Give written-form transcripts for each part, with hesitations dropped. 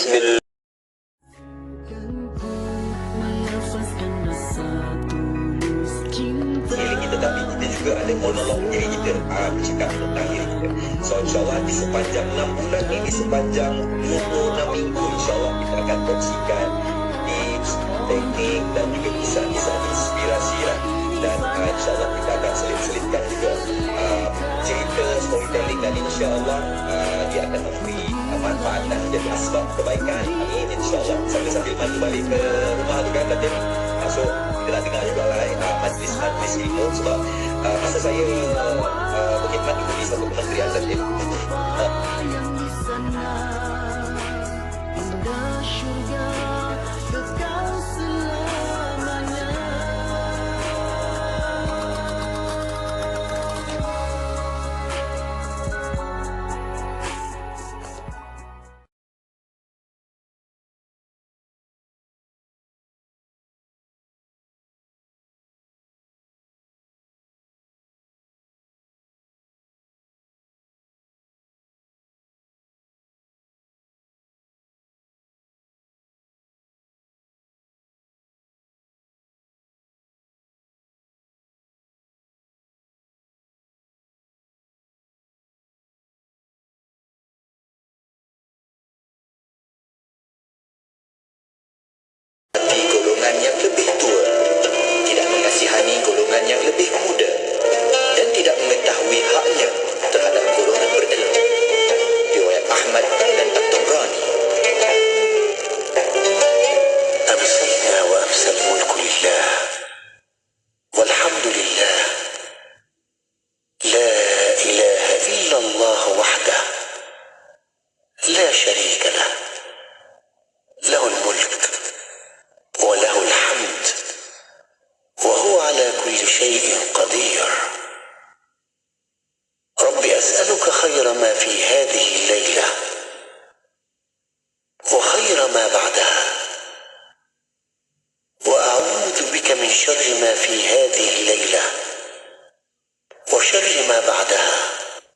Bismillah. Diri kita, tapi kita juga ada monolog diri kita, bercakap tentang diri kita. So insyaAllah di sepanjang 6 bulan ni, di sepanjang 26 minggu, insyaAllah kita akan kongsikan tips, teknik dan juga kisah-kisah inspirasi lah. Dan insyaAllah kita akan selip-selipkan juga cerita, storytelling, dan insyaAllah dia akan memberi manfaat dan jadi asbab kebaikan. Amin, insyaAllah. Sambil-sambil mandi balik ke rumah tu kan, dan masuk kita nak dengar juga lah majlis-majlis ilmu. Sebab masa saya berkhidmat di satu kementerian dan golongan yang lebih tua, tidak mengasihani golongan yang lebih muda, dan tidak mengetahui haknya terhadap golongan berilmu. Riwayat Ahmad dan At-Tabrani. Amsalna wa amsal mulku lillah, walhamdulillah, la ilaha illallah wahdah, la syarika lah, lahul mulk وله الحمد وهو على كل شيء قدير. رب أسألك خير ما في هذه الليلة وخير ما بعدها، وأعوذ بك من شر ما في هذه الليلة وشر ما بعدها.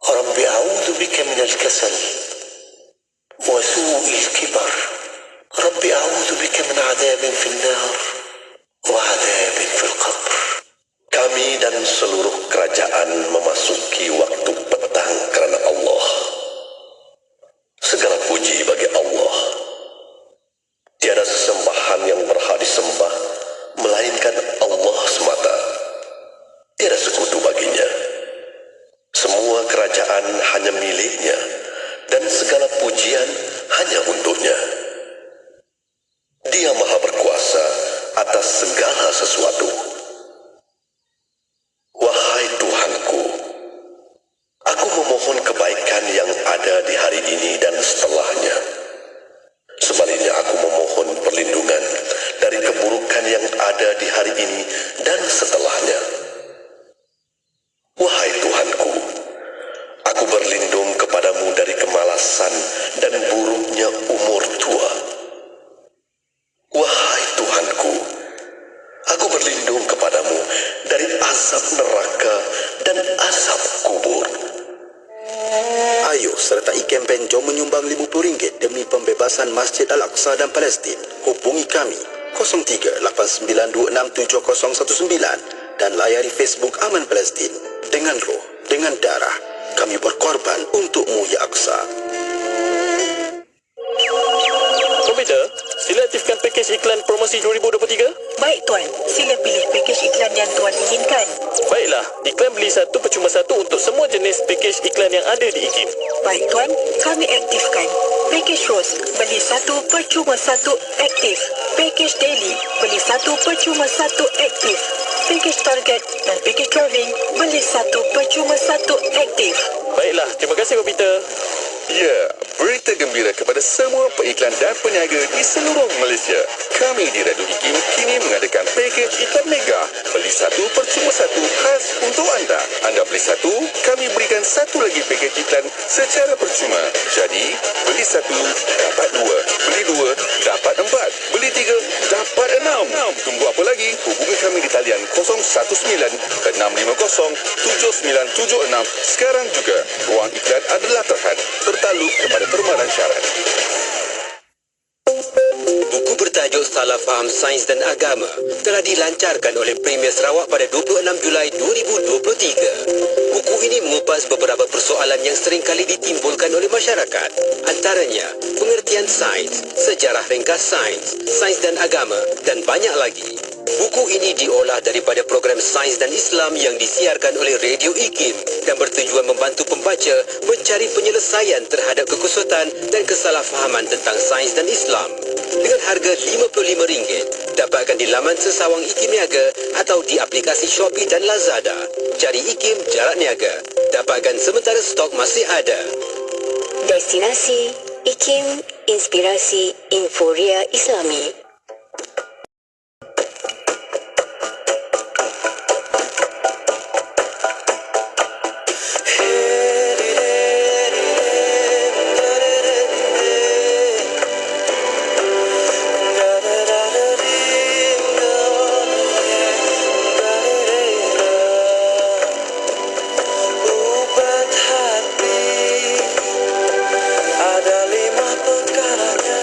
رب أعوذ بك من الكسل وسوء الكبر. رب أعوذ بك من عذاب في النار وعذاب في القبر. Kami dan seluruh kerajaan memasuki waktu petang kerana Allah. Segala puji bagi Allah. Tiada sesembahan yang berhak disembah melainkan Allah semata. Tiada sekutu baginya. Semua kerajaan hanya miliknya dan segala pujian hanya untuknya. Dia maha berkuasa atas segala sesuatu. Wahai Tuhanku, aku memohon kebaikan yang ada di hari ini dan setelahnya. Sebaliknya aku memohon perlindungan dari keburukan yang ada di hari ini dan setelahnya. Wahai Tuhanku, aku berlindung kepadamu dari kemalasan dan buruknya umur tua. Wahai Tuhanku, aku berlindung kepadamu dari azab neraka dan azab kubur. Ayo sertai kempen Jom menyumbang RM50 demi pembebasan Masjid Al-Aqsa dan Palestin. Hubungi kami 03-8926-7019 dan layari Facebook Aman Palestin. Dengan roh, dengan darah, kami berkorban untukmu ya Aqsa. Komputer, sila aktifkan pakej iklan promosi 2023. Baik Tuan, sila pilih pakej iklan yang Tuan inginkan. Baiklah, iklan beli satu percuma satu untuk semua jenis pakej iklan yang ada di IKIM. Baik Tuan, kami aktifkan. Pakej Rose, beli satu percuma satu aktif. Pakej Daily, beli satu percuma satu aktif. Pakej Target dan pakej Travelling, beli satu percuma satu aktif. Baiklah, terima kasih komputer. Ya, berita gembira kepada semua pengiklan dan peniaga di seluruh Malaysia. Kami di Radio IKIM kini mengadakan pakej iklan mega. Beli satu percuma satu khas untuk anda. Anda beli satu, kami berikan satu lagi pakej iklan secara percuma. Jadi, beli satu, dapat dua. Beli dua, dapat empat. Beli tiga, dapat enam. Tunggu apa lagi? Hubungi kami di talian 019-650-7976 sekarang juga. Ruang iklan adalah terhad. Bertaluk kepada permaran syarat. Salah Faham Sains dan Agama telah dilancarkan oleh Premier Sarawak pada 26 Julai 2023. Buku ini mengupas beberapa persoalan yang sering kali ditimbulkan oleh masyarakat. Antaranya, pengertian sains, sejarah ringkas sains, sains dan agama dan banyak lagi. Buku ini diolah daripada program Sains dan Islam yang disiarkan oleh Radio IKIM dan bertujuan membantu pembaca mencari penyelesaian terhadap kekusutan dan kesalahfahaman tentang sains dan Islam. Dengan harga RM55, dapatkan di laman sesawang IKIM Niaga atau di aplikasi Shopee dan Lazada. Cari IKIM Jarak Niaga. Dapatkan sementara stok masih ada. Destinasi IKIM Inspirasi Inforia Islami. Ada 5 perkaranya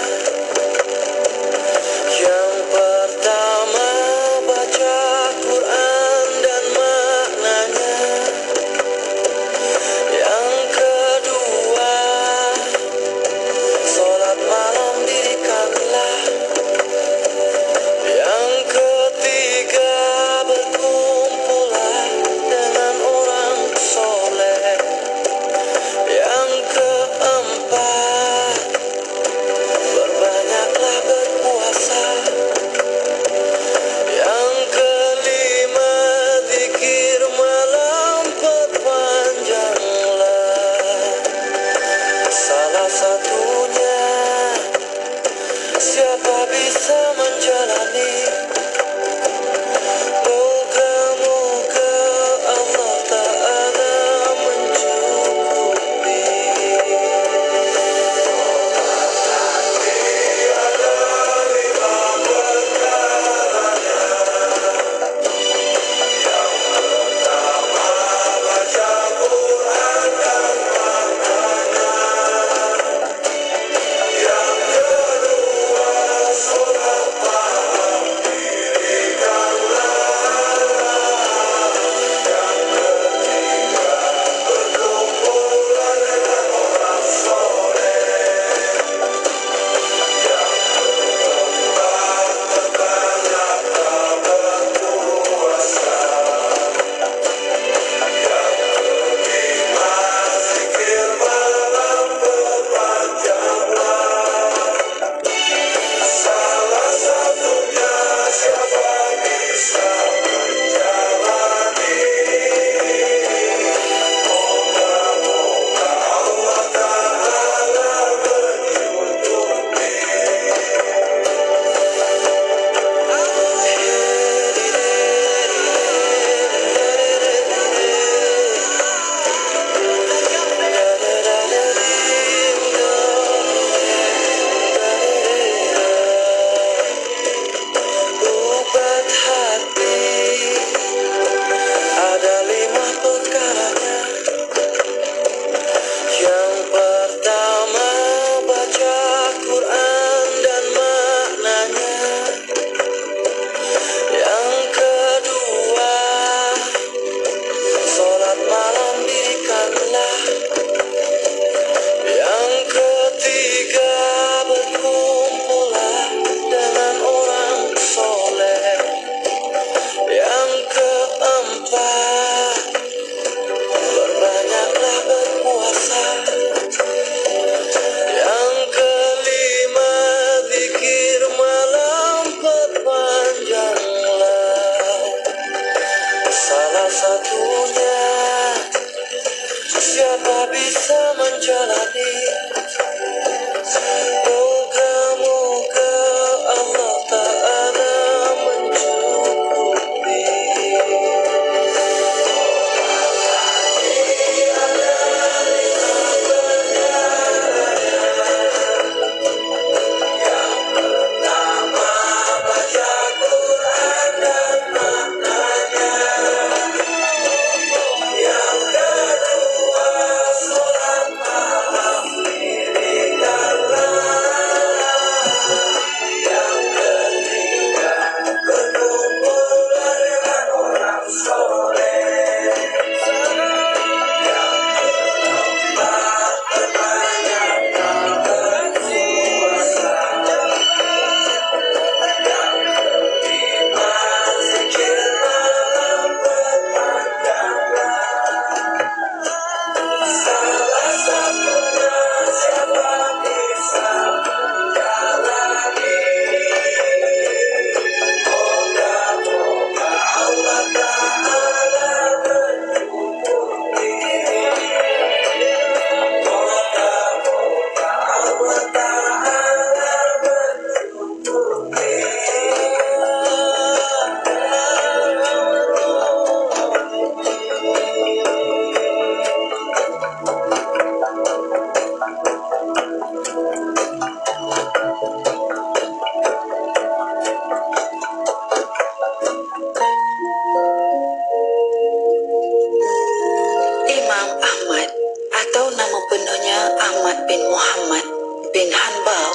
Ahmad bin Muhammad bin Hanbal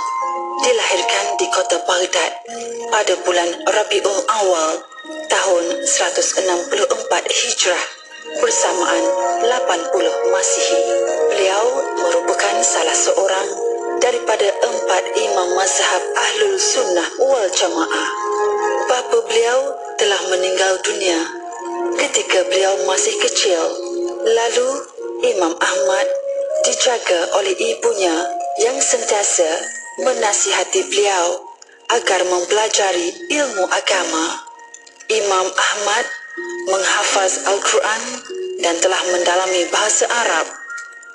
dilahirkan di kota Baghdad pada bulan Rabiul Awal tahun 164 Hijrah bersamaan 80 Masihi. Beliau merupakan salah seorang daripada 4 imam mazhab Ahlul Sunnah wal Jamaah. Bapa beliau telah meninggal dunia ketika beliau masih kecil. Lalu Imam Ahmad dijaga oleh ibunya yang sentiasa menasihati beliau agar mempelajari ilmu agama. Imam Ahmad menghafaz Al-Quran dan telah mendalami bahasa Arab.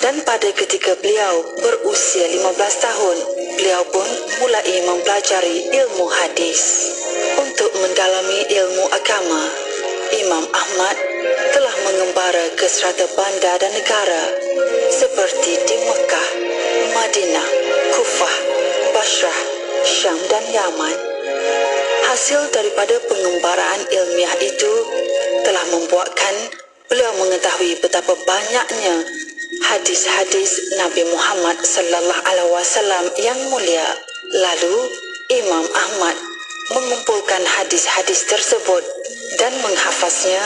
Dan pada ketika beliau berusia 15 tahun, beliau pun mulai mempelajari ilmu hadis. Untuk mendalami ilmu agama, Imam Ahmad telah mengembara ke serata bandar dan negara seperti di Mekah, Madinah, Kufah, Basrah, Syam dan Yaman. Hasil daripada pengembaraan ilmiah itu telah membuatkan beliau mengetahui betapa banyaknya hadis-hadis Nabi Muhammad sallallahu alaihi wasallam yang mulia. Lalu Imam Ahmad mengumpulkan hadis-hadis tersebut dan menghafaznya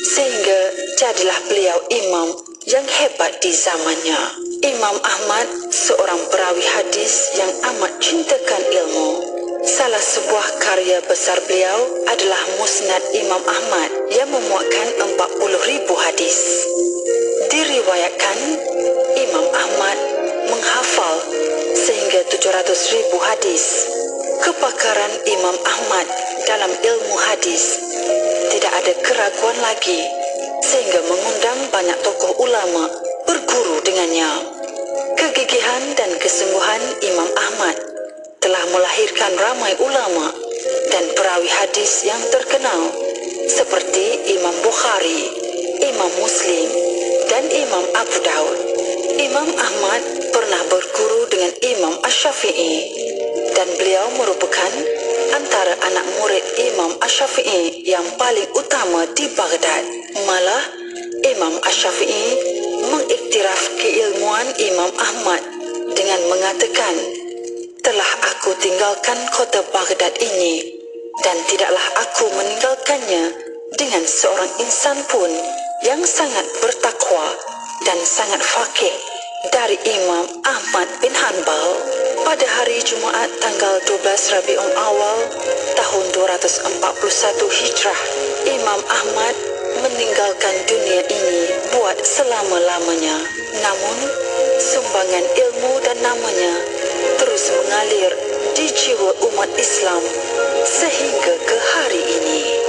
sehingga jadilah beliau imam yang hebat di zamannya. Imam Ahmad seorang perawi hadis yang amat cintakan ilmu. Salah sebuah karya besar beliau adalah Musnad Imam Ahmad yang memuatkan 40,000 hadis. Diriwayatkan Imam Ahmad menghafal sehingga 700,000 hadis. Kepakaran Imam Ahmad dalam ilmu hadis tidak ada keraguan lagi sehingga mengundang banyak tokoh ulama berguru dengannya. Kegigihan dan kesungguhan Imam Ahmad telah melahirkan ramai ulama dan perawi hadis yang terkenal seperti Imam Bukhari, Imam Muslim dan Imam Abu Daud. Imam Ahmad pernah berguru dengan Imam Asy-Syafi'i dan beliau merupakan antara anak murid Imam Asy-Syafi'i yang paling utama di Baghdad. Malah Imam Asy-Syafi'i mengiktiraf keilmuan Imam Ahmad dengan mengatakan, "Telah aku tinggalkan kota Baghdad ini dan tidaklah aku meninggalkannya dengan seorang insan pun yang sangat bertakwa dan sangat faqih dari Imam Ahmad bin Hanbal." Pada hari Jumaat tanggal 12 Rabiul Awal tahun 241 Hijrah, Imam Ahmad meninggalkan dunia ini buat selama-lamanya. Namun, sumbangan ilmu dan namanya terus mengalir di jiwa umat Islam sehingga ke hari ini.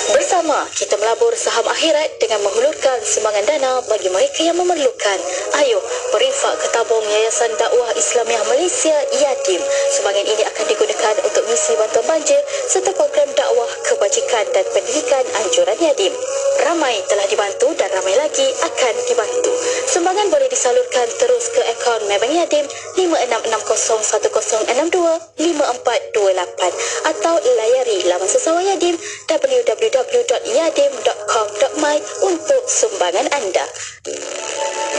Bersama kita melabur saham akhirat dengan menghulurkan sumbangan dana bagi mereka yang memerlukan. Ayo berinfak ke tabung Yayasan Dakwah Islamiah Malaysia Yatim. Sumbangan ini akan digunakan untuk misi bantuan banjir serta program dakwah, kebajikan dan pendidikan anjuran yatim. Ramai telah dibantu dan ramai lagi akan dibantu. Sumbangan boleh disalurkan terus ke akaun Maybank Yatim 566010625428 atau layari laman sesama Yatim www.yatim.com.my untuk sumbangan anda.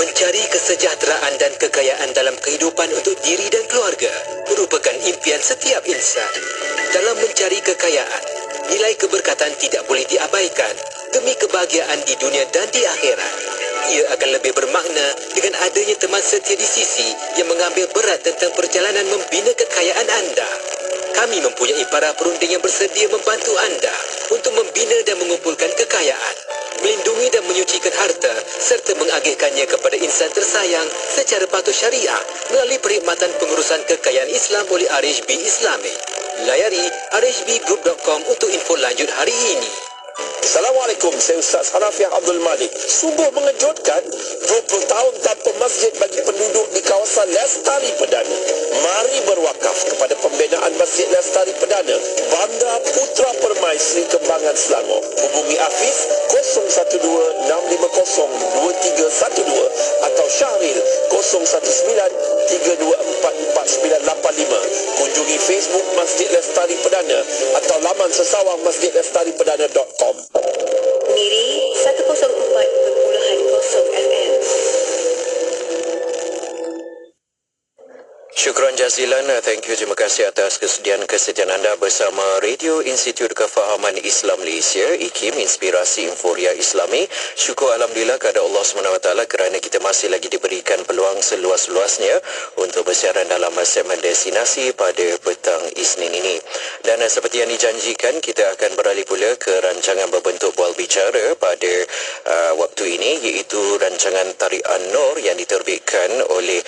Mencari kesejahteraan dan kekayaan dalam kehidupan untuk diri dan keluarga merupakan impian setiap insan. Dalam mencari kekayaan, nilai keberkatan tidak boleh diabaikan demi kebahagiaan di dunia dan di akhirat. Ia akan lebih bermakna dengan adanya teman setia di sisi yang mengambil berat tentang perjalanan membina kekayaan anda. Kami mempunyai para perunding yang bersedia membantu anda untuk membina dan mengumpulkan kekayaan, melindungi dan menyucikan harta serta mengagihkannya kepada insan tersayang secara patuh syariah melalui perkhidmatan pengurusan kekayaan Islam oleh RHB Islamic. Layari rhbgroup.com untuk info lanjut hari ini. Assalamualaikum, saya Ustaz Hanafiah Abdul Malik. Sungguh mengejutkan, 20 tahun tanpa masjid bagi penduduk di kawasan Lestari Perdana. Mari berwakaf kepada pembinaan Masjid Lestari Perdana, Bandar Putra Permai, Seri Kembangan, Selangor. Hubungi Hafiz 012-650-2312 atau Syahril 019-324-4985. Kunjungi Facebook Masjid Lestari Perdana atau laman sesawang masjidlestariperdana.com. Miri 104.0 Syukran jazilan. Thank you. Terima kasih atas kesediaan anda bersama Radio Institut Kefahaman Islam Malaysia, IKIM, Inspirasi Inforia Islami. Syukur Alhamdulillah kepada Allah SWT kerana kita masih lagi diberikan peluang seluas-luasnya untuk bersiaran dalam segmen destinasi pada petang Isnin ini. Dan seperti yang dijanjikan, kita akan beralih pula ke rancangan berbentuk bual bicara pada waktu ini, iaitu rancangan Tariq An-Nur yang diterbitkan oleh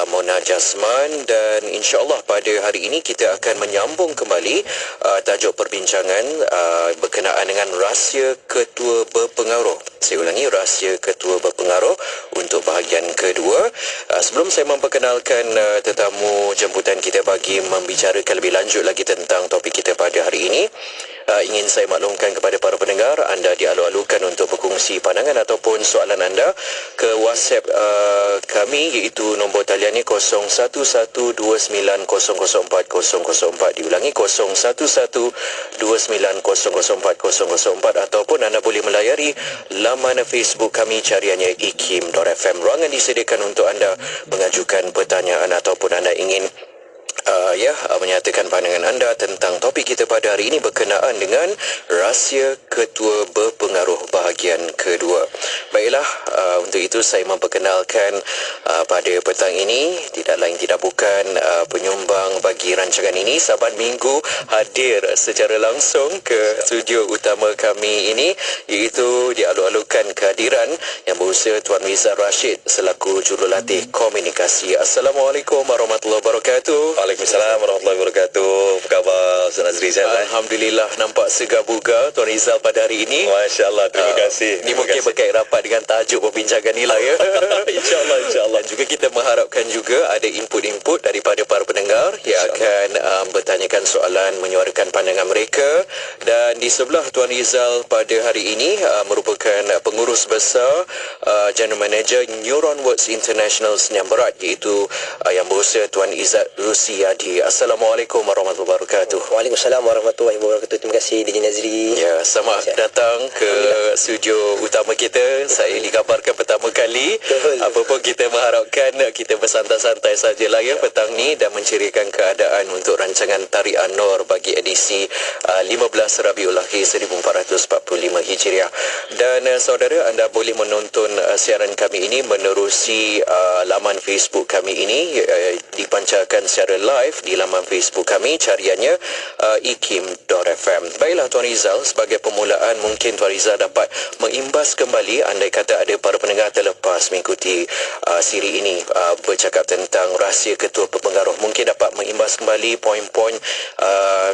Mona Jasman. Dan insya-Allah pada hari ini kita akan menyambung kembali tajuk perbincangan berkenaan dengan rahsia ketua berpengaruh. Saya ulangi, rahsia ketua berpengaruh untuk bahagian kedua. Sebelum saya memperkenalkan tetamu jemputan kita bagi membicarakan lebih lanjut lagi tentang topik kita pada hari ini, ingin saya maklumkan kepada para pendengar, anda dialu-alukan untuk berkongsi pandangan ataupun soalan anda ke WhatsApp kami, iaitu nombor taliannya 0112900404. Diulangi 0112900404, ataupun anda boleh melayari laman Facebook kami, cariannya ikim.fm. Ruangan disediakan untuk anda mengajukan pertanyaan ataupun anda ingin menyatakan pandangan anda tentang topik kita pada hari ini berkenaan dengan rahsia ketua berpengaruh bahagian kedua. Baiklah, untuk itu saya memperkenalkan pada petang ini tidak lain tidak bukan penyumbang bagi rancangan ini. Sahabat Minggu hadir secara langsung ke studio utama kami ini, iaitu dialu-alukan kehadiran yang berusia Tuan Rizal Rashid selaku jurulatih komunikasi. Assalamualaikum warahmatullahi wabarakatuh. Waalaikumsalam warahmatullahi wabarakatuh. Apa khabar Ustaz Nazri? Alhamdulillah, nampak segar bugar Tuan Rizal pada hari ini. Masya-Allah, terima kasih. Ini mungkin berkait rapat dengan tajuk perbincangan ni lah ya. InsyaAllah. Dan juga kita mengharapkan juga ada input-input daripada para pendengar yang akan bertanyakan soalan, menyuarakan pandangan mereka. Dan di sebelah Tuan Rizal pada hari ini merupakan pengurus besar General Manager Neuronworks International Senyap Berat, iaitu yang berusia Tuan Izzat Rusiyadi. Assalamualaikum warahmatullahi wabarakatuh. Waalaikumsalam warahmatullahi wabarakatuh. Terima kasih DJ Nazri. Ya, selamat datang ke studio utama kita. Saya dikabarkan pertama kali. Apapun kita mengharapkan kita bersantai-santai sajalah ya petang ni dan menceriakan keadaan untuk rancangan Tariq An-Nur bagi edisi 15 Rabiul Akhir 1445 Hijriah. Dan saudara, anda boleh menonton siaran kami ini menerusi laman Facebook kami ini, dipancarkan secara live di laman Facebook kami, cariannya ikim.fm. Baiklah Tuan Rizal, sebagai permulaan mungkin Tuan Rizal dapat mengimbas kembali, andai kata ada para pendengar terlepas mengikuti siri ini bercakap tentang rahsia ketua berpengaruh, mungkin dapat mengimbas kembali poin-poin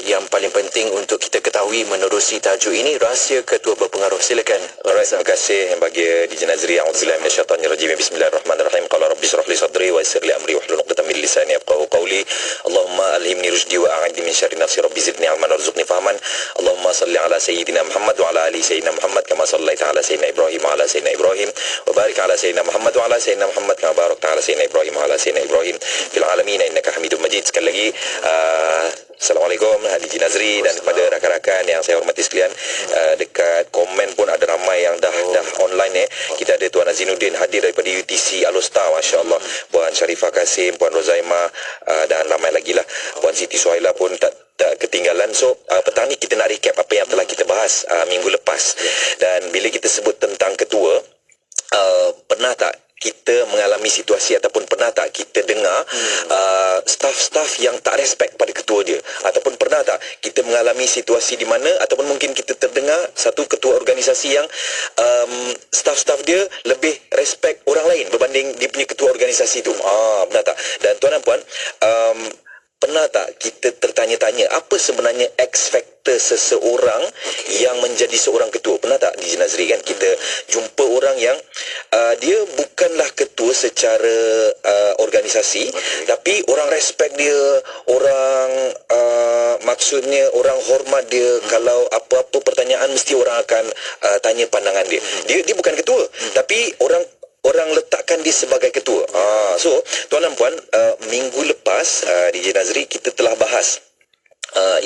yang paling penting untuk kita ketahui menerusi tajuk ini, rahsia ketua berpengaruh. Silakan. Alright, terima kasih bagi DJ Nazri. A'udzubillahi minasyaitonirrajim. Bismillahirrahmanirrahim. Qala rabbi shrah li sadri wa yassir li amri wahlul 'uqdatam min lisani yafqahu qawli. Allahumma alhimni rusydi wa a'idni min syarri nafsi, rabbi zidni ilman warzuqni fahman. Allahumma salli ala sayyidina Muhammad wa ala ali sayyidina Muhammad kama sallaita ala sayyidina Ibrahim wa ala sayyidina Ibrahim wa barik ala sayyidina Muhammad wa ala sayyidina Muhammad kama barakta ala sayyidina Ibrahim wa ala sayyidina Ibrahim fil alamin innaka Hamidum Majid. Sekali lagi Assalamualaikum DJ Nazri dan kepada rakan-rakan yang saya hormati sekalian. Dekat komen pun ada ramai yang dah online Kita ada Tuan Azinuddin hadir daripada UTC Alostar, masya-Allah. Puan Sharifah Kasim, Puan Rozaima dan ramai lagi lah. Puan Siti Suhaila pun tak ketinggalan. So petang ni kita nak recap apa yang telah kita bahas minggu lepas. Dan bila kita sebut tentang ketua, pernah tak kita mengalami situasi ataupun pernah tak kita dengar staff-staff yang tak respect pada ketua dia, ataupun pernah tak kita mengalami situasi di mana ataupun mungkin kita terdengar satu ketua organisasi yang staff-staff dia lebih respect orang lain berbanding dia punya ketua organisasi tu. Pernah tak? Dan tuan dan puan, pernah tak kita tertanya-tanya apa sebenarnya X factor seseorang yang menjadi seorang ketua? Pernah tak DJ Nazri, kan kita jumpa orang yang dia bukanlah ketua secara organisasi, tapi orang respect dia, orang maksudnya orang hormat dia. Kalau apa-apa pertanyaan mesti orang akan tanya pandangan dia. Dia bukan ketua, tapi orang letakkan dia sebagai ketua. So tuan dan puan, minggu lepas DJ Nazri kita telah bahas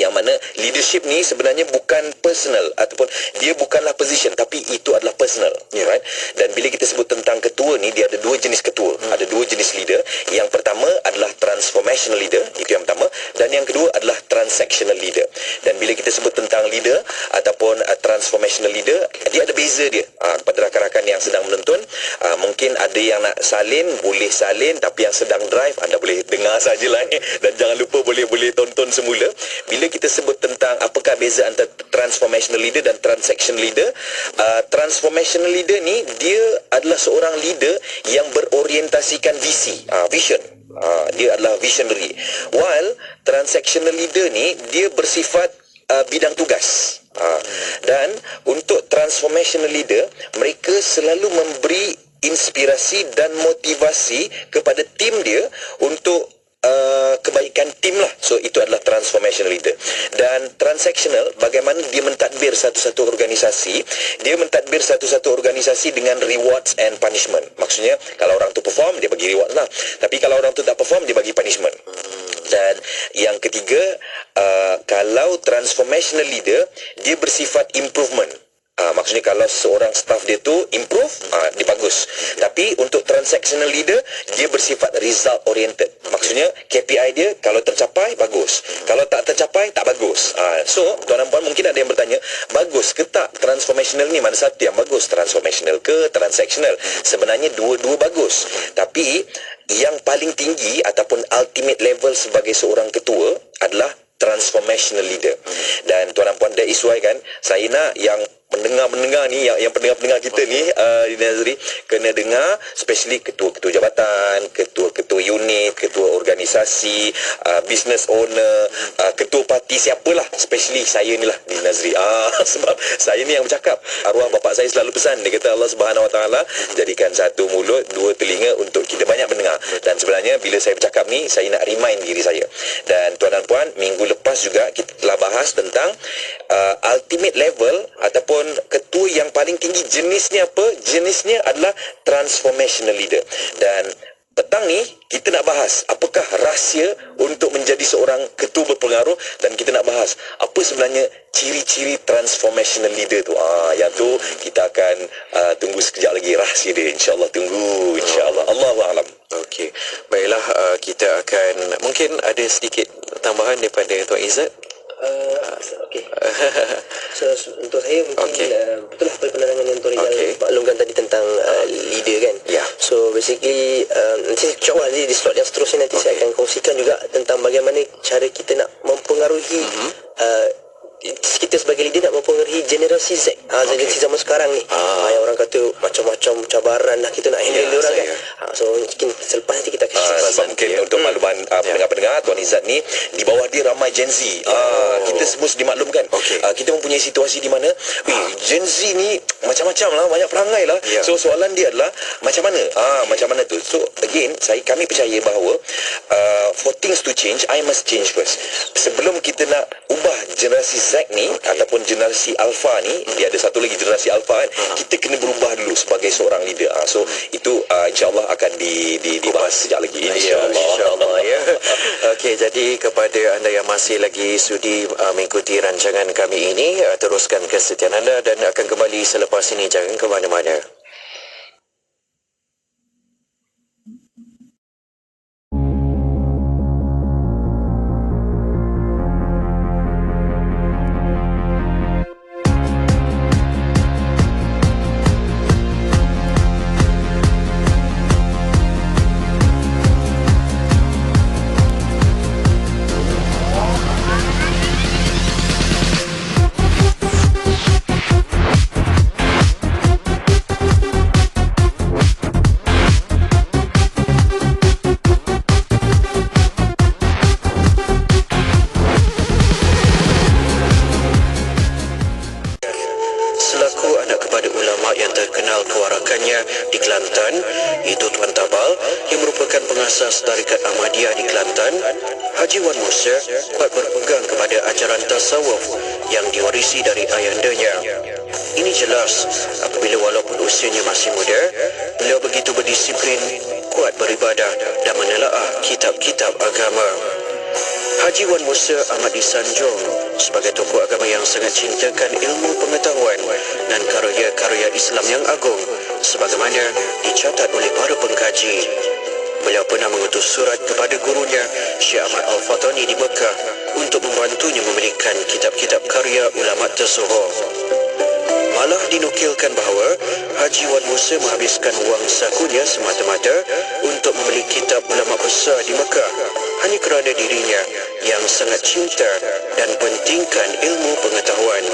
yang mana leadership ni sebenarnya bukan personal, ataupun dia bukanlah position, tapi itu adalah personal, right? Dan bila kita sebut tentang ketua ni, dia ada dua jenis ketua, ada dua jenis leader. Yang pertama adalah transformation transformational leader, itu yang pertama. Dan yang kedua adalah transactional leader. Dan bila kita sebut tentang leader ataupun transformational leader, dia ada beza dia. Kepada rakan-rakan yang sedang menonton, mungkin ada yang nak salin, boleh salin, tapi yang sedang drive, anda boleh dengar sajalah dan jangan lupa boleh tonton semula. Bila kita sebut tentang apakah beza antara transformational leader dan transactional leader, transformational leader ni dia adalah seorang leader yang berorientasikan visi, vision. Dia adalah visionary. While transactional leader ni dia bersifat bidang tugas. Dan untuk transformational leader, mereka selalu memberi inspirasi dan motivasi kepada tim dia untuk kebaikan tim lah. So itu adalah transformational leader. Dan transactional, bagaimana dia mentadbir satu-satu organisasi. Dia mentadbir satu-satu organisasi dengan rewards and punishment. Maksudnya kalau orang tu perform, dia bagi reward lah. Tapi kalau orang tu tak perform, dia bagi punishment. Dan yang ketiga, kalau transformational leader, dia bersifat improvement. Maksudnya kalau seorang staff dia tu improve, dia bagus. Tapi untuk transactional leader, dia bersifat result oriented. Maksudnya KPI dia kalau tercapai, bagus. Kalau tak tercapai, tak bagus. So tuan dan puan, mungkin ada yang bertanya, bagus ke tak transformational ni? Mana satu yang bagus? Transformational ke transactional? Sebenarnya dua-dua bagus. Tapi yang paling tinggi ataupun ultimate level sebagai seorang ketua adalah transformational leader. Dan tuan dan puan, that is why kan, saya nak yang pendengar-pendengar ni, yang pendengar-pendengar kita ni di Nazri, kena dengar, especially ketua-ketua jabatan, ketua-ketua unit, ketua organisasi, business owner, ketua parti, siapalah, especially saya ni lah di Nazri. Sebab saya ni yang bercakap. Arwah bapak saya selalu pesan, dia kata Allah Subhanahu Wa Taala jadikan satu mulut, dua telinga untuk kita banyak mendengar. Dan sebenarnya bila saya bercakap ni, saya nak remind diri saya. Dan tuan dan puan, minggu lepas juga kita telah bahas tentang ultimate level ataupun ketua yang paling tinggi, jenisnya apa? Jenisnya adalah transformational leader. Dan petang ni kita nak bahas apakah rahsia untuk menjadi seorang ketua berpengaruh, dan kita nak bahas apa sebenarnya ciri-ciri transformational leader tu. Yang tu kita akan tunggu sekejap lagi, rahsia dia, insya-Allah. Tunggu, insya-Allah. Allahu a'lam. Okey. Baiklah, kita akan mungkin ada sedikit tambahan daripada Tuan Izzat. Okey. So untuk saya mungkin betul lah penerangan yang Tuan Rizal maklumkan tadi tentang leader kan. So basically nanti insyaAllah di slot yang seterusnya nanti saya akan kongsikan juga tentang bagaimana cara kita nak mempengaruhi kita sebagai leader nak mempengaruhi generasi Z, generasi zaman sekarang ni. Yang orang kata macam-macam cabaran lah kita nak handle orang kan. So mungkin selepas nanti kita akan sebab mungkin untuk makluman pendengar-pendengar, Tuan Izzat ni di bawah dia ramai Gen Z. Kita semua dimaklumkan. Kita mempunyai situasi di mana Gen Z ni macam-macam lah, banyak perangai lah. So soalan dia adalah macam mana? Macam mana tu? So again, kami percaya bahawa for things to change, I must change first. Sebelum kita nak ubah generasi Z ni ataupun generasi Alpha ni, dia ada satu lagi generasi Alpha kan, kita kena berubah dulu sebagai seorang leader. So itu insya-Allah akan dibahas sekejap lagi, insya-Allah ya. Okey, jadi kepada anda yang masih lagi sudi mengikuti rancangan kami ini, teruskan kesetiaan anda dan akan kembali selepas ini, jangan ke mana-mana. Di Kelantan, iaitu Tuan Tabal yang merupakan pengasas Tarikat Ahmadiyah di Kelantan, Haji Wan Musa kuat berpegang kepada ajaran tasawuf yang diwarisi dari ayandanya. Ini jelas apabila walaupun usianya masih muda, beliau begitu berdisiplin, kuat beribadah dan menelaah kitab-kitab agama. Haji Wan Musa amat disanjung sebagai tokoh agama yang sangat cintakan ilmu pengetahuan dan karya-karya Islam yang agung sebagaimana dicatat oleh para pengkaji. beliau pernah mengutus surat kepada gurunya Syekh Ahmad Al-Fatani di Mekah untuk membantunya memilihkan kitab-kitab karya ulama tersohor. Malah dinukilkan bahawa Haji Wan Musa menghabiskan wang sakunya semata-mata untuk membeli kitab ulama besar di Mekah hanya kerana dirinya yang sangat cinta dan pentingkan ilmu pengetahuan.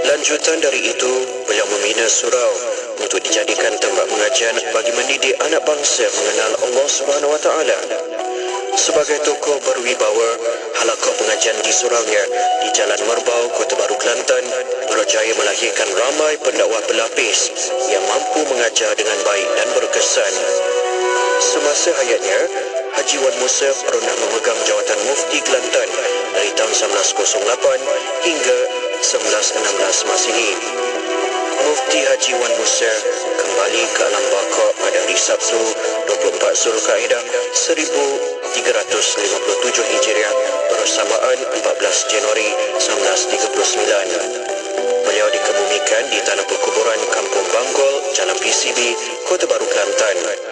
Lanjutan dari itu, beliau membina surau untuk dijadikan tempat pengajian bagi mendidik anak bangsa mengenal Allah Subhanahu Wa Taala. Sebagai tokoh berwibawa, halaqah pengajian di suraunya di Jalan Merbau, Kota Baru, Kelantan berjaya melahirkan ramai pendakwah berlapis yang mampu mengajar dengan baik dan berkesan. Semasa hayatnya, Haji Wan Musa pernah memegang jawatan Mufti Kelantan dari tahun 1908 hingga 1916 Masihi. Mufti Haji Wan Musa kembali ke alam baka pada hari Sabtu 24 Zulkaidah 1357 Hijriah bersamaan 14 Januari 1939. Beliau dikebumikan di tanah perkuburan Kampung Banggol, Jalan PCB, Kota Baru, Kelantan.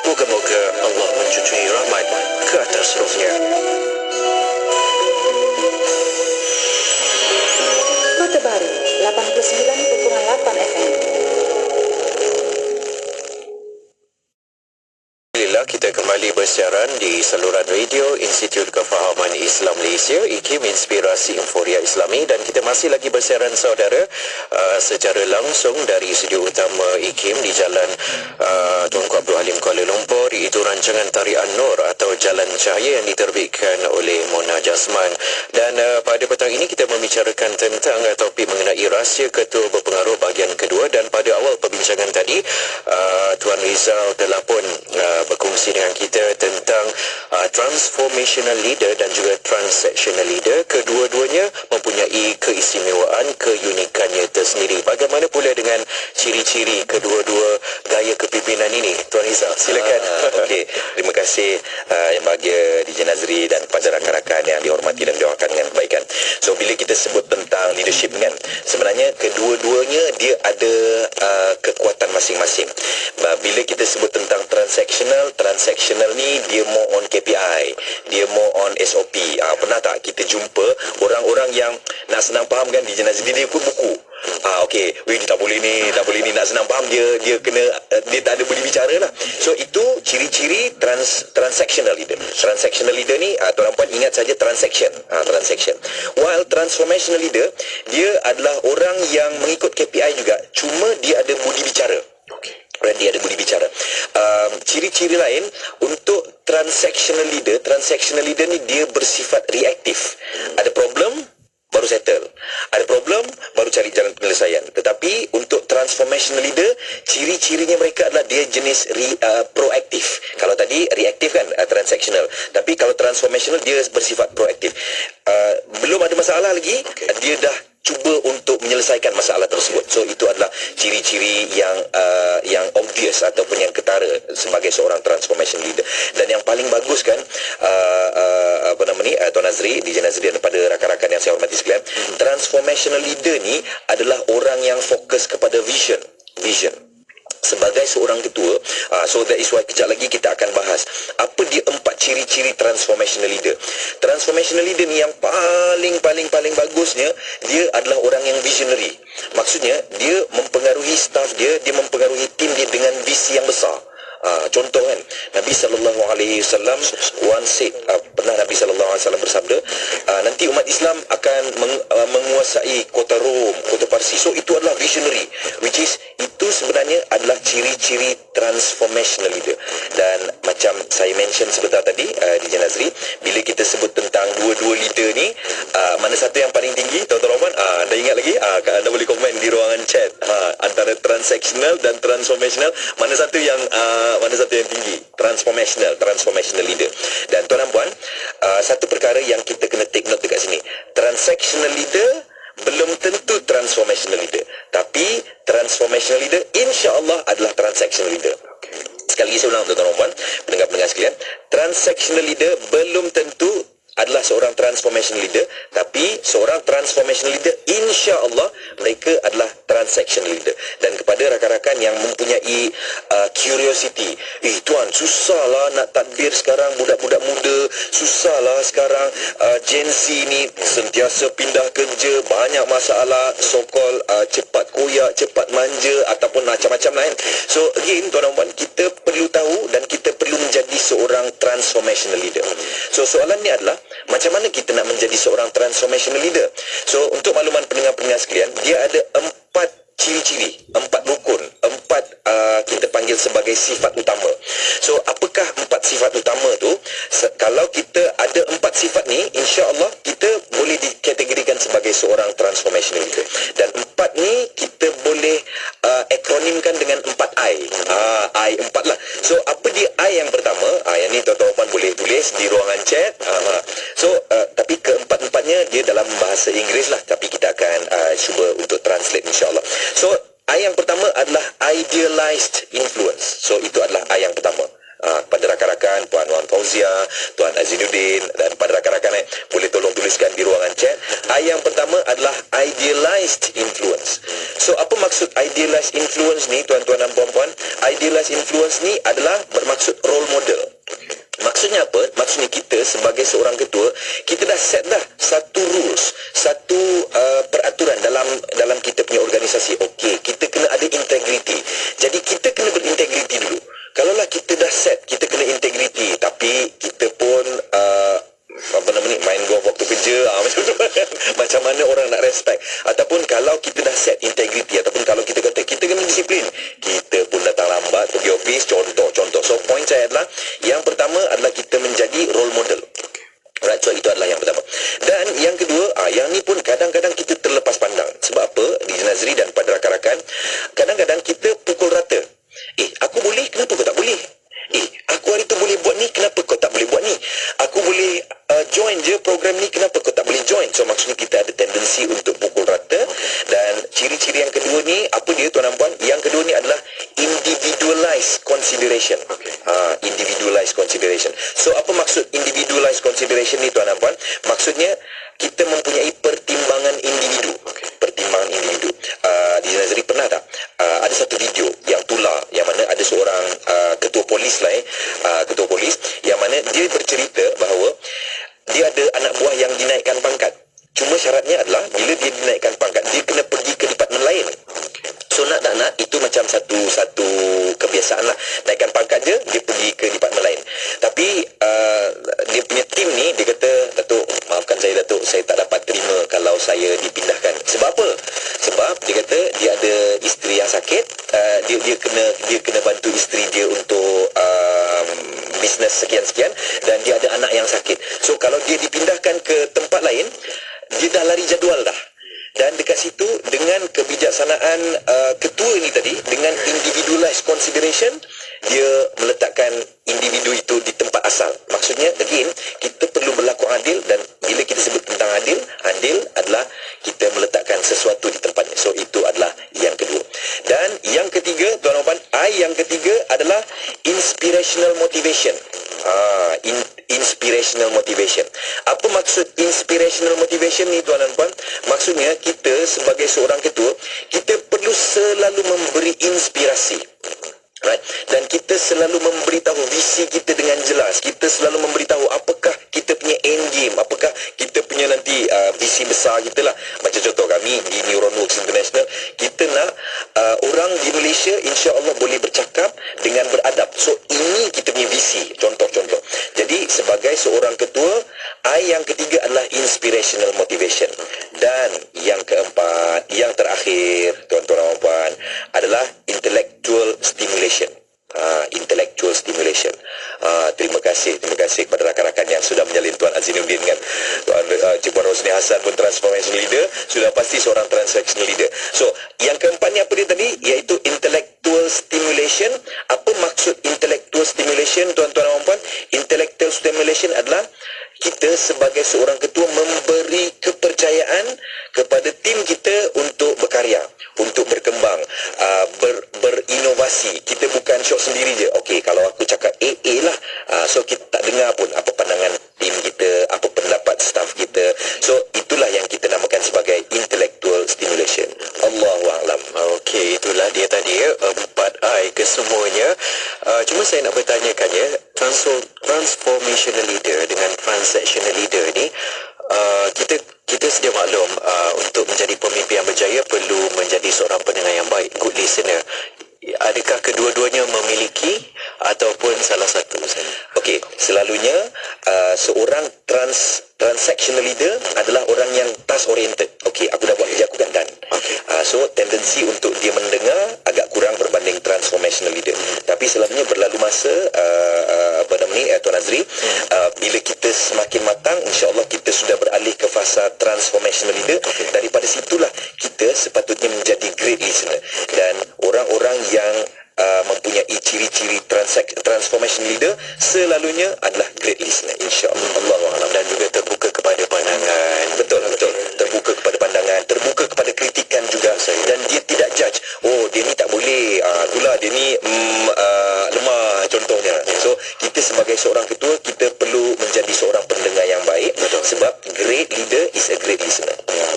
Moga-moga Allah mencucuri rahmat ke atas rohnya. Kota Baru 89.8 FM. Kita kembali bersiaran di saluran radio Institut Kefahaman Islam Malaysia, IKIM Inspirasi Inforia Islami, dan kita masih lagi bersiaran saudara secara langsung dari studio utama IKIM di Jalan Tunku Abdul Halim, Kuala Lumpur, iaitu rancangan Tarian Nur atau Jalan Cahaya yang diterbitkan oleh Mona Jasman. Dan pada petang ini kita membicarakan tentang topik mengenai rahsia ketua berpengaruh bahagian kedua, dan pada awal perbincangan tadi Tuan Rizal telah pun berkongsi dengan kita tentang transformational leader dan juga transactional leader. Kedua-duanya mempunyai keistimewaan, keunikannya tersendiri. Bagaimana pula dengan ciri-ciri kedua-dua gaya kepimpinan ini, Tuan Rizal? Silakan. Okey, terima kasih yang bahagia DJ Nazri dan kepada rakan-rakan yang dihormati dan doakan dengan kebaikan. So bila kita sebut tentang leadership kan, sebenarnya kedua-duanya dia ada kekuatan masing-masing. Bila kita sebut tentang transactional ni dia more on KPI, dia more on SOP. Pernah tak kita jumpa orang-orang yang nak senang faham kan, DJ Nazri dia pun buku. Okey, dia tak boleh ni, nak senang faham dia kena dia tak ada boleh bicara lah. So itu ciri-ciri transactional leader. Transactional leader ni tuan puan ingat saja transaction. While transformational leader dia adalah orang yang mengikut KPI juga, cuma dia ada budi bicara. Dia ada budi bicara. Ciri-ciri lain untuk transactional leader ni dia bersifat reaktif. Ada problem baru settle, ada problem baru cari jalan penyelesaian. Tetapi untuk transformational leader, ciri-cirinya mereka adalah dia jenis proaktif. Kalau tadi reaktif kan, transactional. Tapi kalau transformational dia bersifat proaktif. Belum ada masalah lagi, dia dah cuba untuk menyelesaikan masalah tersebut. So itu adalah ciri-ciri yang obvious ataupun yang ketara sebagai seorang transformation leader. Dan yang paling bagus kan, Tuan Nazri, DJ Nazri dan pada rakan-rakan yang saya hormati sekalian, transformational leader ni adalah orang yang fokus kepada vision. Sebagai seorang ketua, so that is why kejap lagi kita akan bahas apa dia 4 ciri-ciri transformational leader. Transformational leader ni yang paling bagusnya, dia adalah orang yang visionary. Maksudnya dia mempengaruhi staff dia mempengaruhi tim dia dengan visi yang besar. Contoh kan, Nabi SAW once said, pernah Nabi SAW bersabda, nanti umat Islam akan menguasai kota Rom, kota Parsi. So itu adalah visionary, which is itu sebenarnya adalah ciri-ciri transformational leader. Dan macam saya mention sebentar tadi, DJ Nazri, bila kita sebut tentang dua-dua leader ni, mana satu yang paling tinggi, tuan-tuan Rahman? Anda ingat lagi? Anda boleh komen di ruangan chat, antara transactional dan transformational, mana satu yang tinggi? Transformational leader. Dan tuan dan puan, satu perkara yang kita kena take note dekat sini, transactional leader belum tentu transformational leader, tapi transformational leader insya-Allah adalah transactional leader. Sekali lagi saya ulang, tuan-tuan dan puan, pendengar-pendengar sekalian, transactional leader belum tentu adalah seorang transformation leader, tapi seorang transformation leader insya-Allah mereka adalah transaction leader. Dan kepada rakan-rakan yang mempunyai curiosity, tuan susahlah nak takbir sekarang, budak-budak muda susahlah sekarang, Gen Z ni sentiasa pindah kerja, banyak masalah, so-called cepat koyak, cepat manja ataupun macam-macam lain. So again tuan-tuan puan, kita perlu tahu dan kita perlu menjadi seorang transformational leader. So soalan ni adalah macam mana kita nak menjadi seorang transformational leader? So untuk makluman pendengar-pendengar sekalian, dia ada 4 ciri-ciri, 4 rukun, 4 kita panggil sebagai sifat utama. So apakah 4 sifat utama tu? Kalau kita ada 4 sifat ni, insya-Allah kita boleh dikategorikan sebagai seorang transformational leader. Dan 4 ni kita boleh akronimkan dengan 4I. I 4 lah. So apa dia I yang pertama? Yang ni tuan-tuan boleh tulis di ruangan chat. So tapi keempat-empatnya dia dalam bahasa Inggeris lah, tapi kita akan cuba untuk translate insya-Allah. So I yang pertama adalah idealized influence. So itu adalah I yang pertama. Pada rakan-rakan Puan Wan Fauzia, Tuan Azinuddin dan pada rakan-rakan lain boleh tolong tuliskan di ruangan chat. Yang pertama adalah idealized influence. So apa maksud idealized influence ni tuan-tuan dan puan-puan? Idealized influence ni adalah bermaksud role model. Maksudnya apa? Maksudnya kita sebagai seorang ketua, kita dah set dah satu rules, satu peraturan dalam kita punya organisasi. Okey, kita kena ada integriti. Jadi kita kena berintegriti dulu. Kalaulah kita dah set, kita kena integriti, tapi kita pun main golf waktu kerja, macam tu kan. Macam mana orang nak respect? Ataupun kalau kita dah set integriti, ataupun kalau kita kata kita kena disiplin, kita pun datang lambat pergi office, contoh. So point saya adalah yang pertama adalah kita menjadi role model. Right, so itu adalah yang pertama. Dan yang kedua, yang ni pun kadang-kadang kita terlepas pandang. Sebab apa? Di Nazri dan pada rakan-rakan, kadang-kadang kita pukul rata. Aku boleh, kenapa kau tak boleh? Aku hari tu boleh buat ni, kenapa kau tak boleh buat ni? Aku boleh join je program ni, kenapa kau tak boleh join? So maksudnya kita ada tendensi untuk pukul rata. Dan ciri-ciri yang kedua ni, apa dia tuan dan puan? Yang kedua ni adalah individualized consideration. Individualized consideration. So apa maksud individualized consideration ni tuan dan puan? Maksudnya kita mempunyai pertimbangan individu. Pertimbangan individu. Di Nazri pernah tak? Ada satu video yang tular, yang mana ada seorang ketua polis lah, ketua polis, yang mana dia bercerita bahawa dia ada anak buah yang dinaikkan pangkat. Cuma syaratnya adalah bila dia dinaikkan pangkat, dia kena pergi ke departmen lain. So nak tak nak, itu macam satu kebiasaan lah. Naikkan pangkat je, dia pergi ke departmen lain. Tapi dia punya tim ni, dia kata, Datuk, maafkan saya Datuk, saya tak dapat terima kalau saya dipindahkan. Sebab apa? Sebab dia kata dia ada isteri yang sakit, dia kena bantu isteri dia untuk bisnes sekian-sekian, dan dia ada anak yang sakit. So kalau dia dipindahkan ke tempat lain, dia dah lari jadual dah. Dan dekat situ dengan kebijaksanaan ketua ni tadi, dengan individualized consideration, dia meletakkan individu itu di tempat asal. Maksudnya again, kita perlu berlaku adil. Dan bila kita sebut tentang adil adalah kita meletakkan sesuatu di tempatnya. So itu adalah yang kedua. Dan yang ketiga tuan-tuan puan, yang ketiga adalah inspirational motivation. Inspirational motivation. Apa maksud inspirational motivation ni tuan dan puan? Maksudnya kita sebagai seorang ketua, kita perlu selalu memberi inspirasi. Right? Dan kita selalu memberitahu visi kita dengan jelas. Kita selalu memberitahu apakah kita punya end game, apakah kita punya nanti visi besar kita lah. Macam contoh kami di Neuronworks International, kita nak orang di Malaysia insya-Allah boleh bercakap dengan beradab. So ini kita punya visi, contoh-contoh. Jadi sebagai seorang ketua, yang ketiga adalah inspirational motivation. Dan yang keempat, yang terakhir tuan-tuan dan puan, adalah intellectual stimulation. Intellectual stimulation. Terima kasih kepada rakan-rakan yang sudah menyalin Tuan Azinuddin kan. Tuan Puan Rosni Hassan pun transformation leader, sudah pasti seorang transactional leader. So yang keempat ni apa dia tadi? Iaitu intellectual stimulation. Apa maksud intellectual stimulation tuan-tuan dan puan? Intellectual stimulation adalah kita sebagai seorang ketua memberi kepercayaan kepada tim kita untuk berkarya, untuk berkembang, berinovasi. Kita bukan syok sendiri je. Okey, kalau aku cakap A lah, so kita tak dengar pun apa pandangan tim kita, apa Cuma saya nak bertanyakan ya, transformational leader dengan transactional leader ni, kita sedia maklum untuk menjadi pemimpin yang berjaya perlu menjadi seorang pendengar yang baik, good listener. Adakah kedua-duanya memiliki ataupun salah satu? Okey, selalunya seorang transactional leader adalah orang yang task oriented. Okey, aku dah buat kerja aku kan done. So tendensi untuk dia mendengar agak kurang berbanding transformational leader. Tapi selalunya berlalu masa Tuan Azri, bila kita semakin matang, insya-Allah kita sudah beralih ke fasa transformational leader. Daripada situlah kita sepatutnya menjadi great listener, dan orang-orang yang mempunyai ciri-ciri transformation leader selalunya adalah great listener, insya-Allah. Allahuakbar. Dan juga terbuka kepada pandangan. Betul. Terbuka kepada pandangan, terbuka kepada kritikan juga, dan dia tidak judge. Oh, dia ni tak boleh, itulah dia ni lemah contohnya. So kita sebagai seorang ketua, kita perlu menjadi seorang pendengar yang baik. Sebab great leader is a great listener.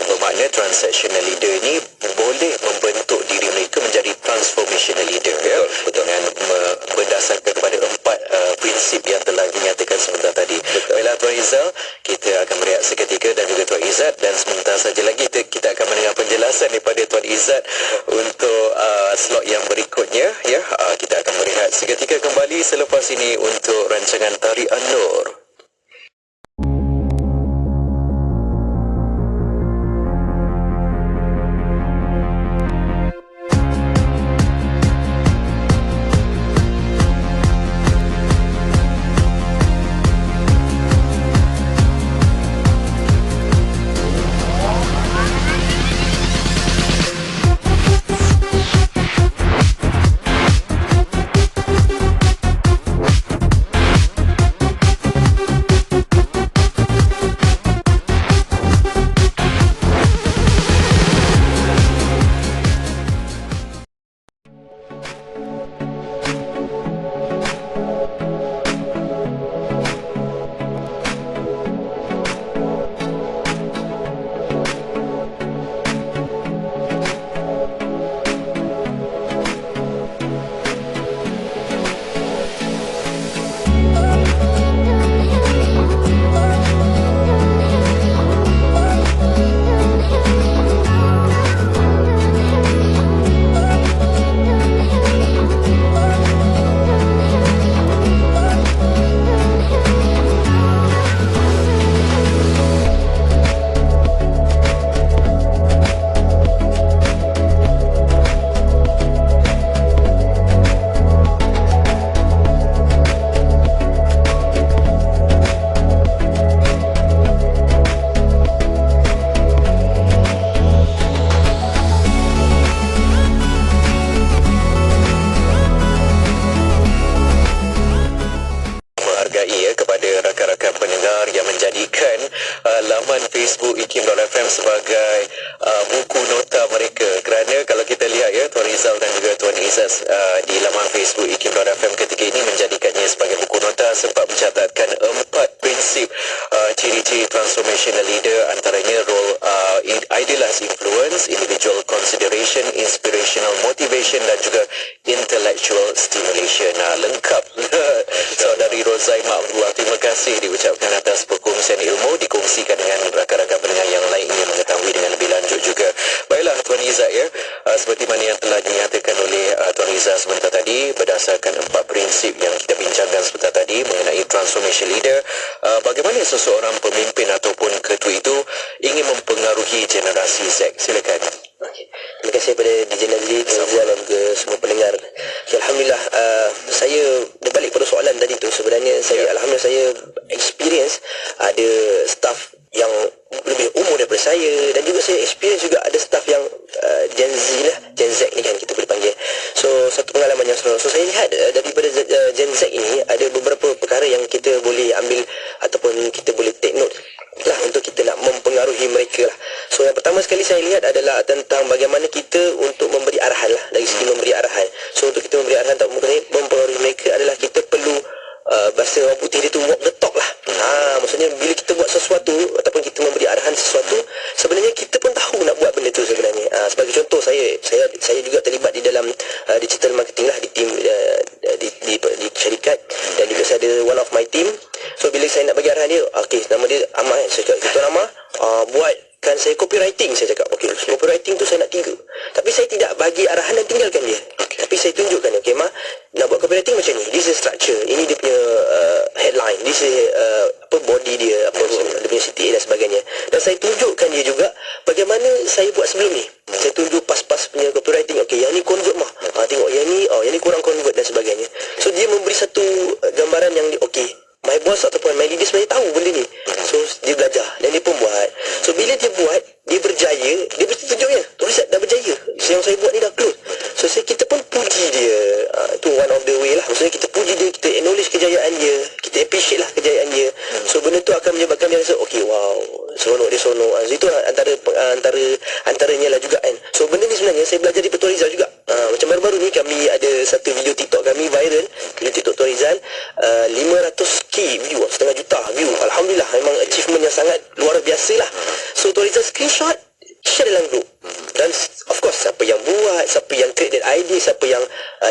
Bermakna transactional leader ni boleh membentuk diri mereka menjadi transformational leader. Betul. Dengan berdasarkan kepada 4 prinsip yang telah dinyatakan sebentar tadi. Baiklah Tuan Izzal, kita akan berehat seketika, dan juga Tuan Izzat, dan sebentar saja lagi kita akan mendengar penjelasan daripada Tuan Izzat untuk slot yang berikutnya. Kita akan berehat seketika, kembali selepas ini untuk rancangan Tariq An-Nur. Laman Facebook ikim.fm sebagai buku nota mereka, kerana kalau kita lihat ya, Tuan Rizal dan juga Tuan Izzaz di laman Facebook ikim.fm ketika ini menjadikannya sebagai buku nota sebab mencatatkan 4 prinsip ciri-ciri transformational leader, antaranya role idealized influence, individual consideration, inspirational motivation dan juga intellectual stimulation. Lengkap. Saudari Rozaimah Abdullah, terima kasih diucapkan atas perkongsian ilmu, dikongsikan dengan rakan-rakan pendengar yang lain ingin mengetahui dengan lebih lanjut juga. Baiklah Tuan Izzat ya, seperti mana yang telah dinyatakan oleh Tuan Izzat sebentar tadi, berdasarkan 4 prinsip yang kita bincangkan sebentar tadi mengenai transformation leader, bagaimana seseorang pemimpin ataupun ketua itu ingin mempengaruhi generasi Z. Silakan. Okay. Terima kasih kepada DJ Nazri, Tuan dan juga semua pendengar. Okay, Alhamdulillah, saya berbalik pada soalan tadi tu, sebenarnya Alhamdulillah saya experience ada staff yang lebih umur daripada saya, dan juga saya experience juga ada staff yang Gen Z ni kan kita boleh panggil. So satu pengalaman yang seronok. So saya lihat daripada Gen Z ini ada beberapa perkara yang kita boleh ambil ataupun kita boleh take note lah untuk kita nak mempengaruhi mereka lah. So yang pertama sekali saya lihat adalah tentang bagaimana kita untuk memberi arahan lah, dari segi memberi arahan. So untuk kita memberi arahan tak mempengaruhi mereka adalah kita perlu bahasa orang putih dia tu walk the talk lah. Maksudnya bila kita buat sesuatu ataupun kita memberi arahan sesuatu, sebenarnya kita pun tahu nak buat benda tu sebenarnya. Sebagai contoh, saya juga terlibat di dalam digital marketing lah, di tim ada one of my team. So bila saya nak bagi arahan dia, okey, nama dia Ahmad, saya cakap gitu nama, buatkan saya copywriting. Saya cakap okey, copywriting tu saya nak 3. Tapi saya tidak bagi arahan dan tinggalkan dia. Tapi saya tunjukkan, okey Ma, nak buat copywriting macam ni, this is structure, ini dia punya headline, this is body dia, dia punya CTA dan sebagainya. Dan saya tunjukkan dia juga bagaimana saya buat sebelum ni. Saya tunjuk pas-pas punya copywriting, okey, yang ni convert mah, tengok yang ni kurang convert dan sebagainya. So dia memberi satu gambaran yang okey, my boss ataupun my leader sebenarnya tahu benda ni. So dia belajar dan dia pun buat. So bila dia buat, dia berjaya, dia mesti tunjuknya, tulis dah berjaya, yang saya buat ni dah close. So kita pun puji dia. Itu one of the way lah. Maksudnya kita puji dia, kita acknowledge kejayaan dia, kita appreciate lah kejayaan dia. So benda tu akan menyebabkan dia rasa okey, wow, seronok dia seronok. So itu antaranya lah juga kan. So benda ni sebenarnya saya belajar di Petua Rizal juga. Macam baru-baru ni kami ada satu video TikTok kami viral, video TikTok Petua Rizal, 500k view, 500,000 juta view. Alhamdulillah, memang achievement yang sangat luar biasa lah. So Petua Rizal screenshot, share dalam group. Dan of course siapa yang buat, siapa yang create that idea, siapa yang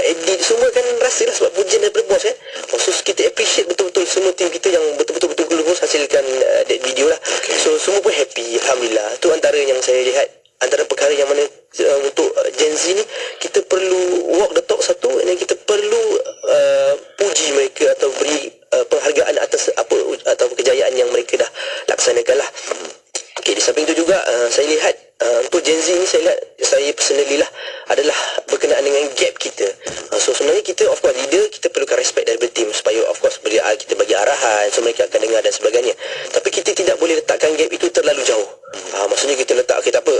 edit, semua kan rasa lah sebab pujian daripada bos kan. So kita appreciate betul-betul semua tim kita yang betul-betul lulus hasilkan that video lah. So semua pun happy, Alhamdulillah. Tu antara yang saya lihat, antara perkara yang mana untuk Gen Z ni kita perlu walk the talk satu, dan kita perlu puji mereka atau beri penghargaan atas apa atau kejayaan yang mereka dah laksanakan lah. Okey, di samping itu juga saya lihat untuk Gen Z ni saya personally lah adalah berkenaan dengan gap kita. So sebenarnya kita of course leader, kita perlukan respect daripada tim supaya of course kita bagi arahan, so mereka akan dengar dan sebagainya. Tapi kita tidak boleh letakkan gap itu terlalu jauh. Maksudnya kita letak tak apa,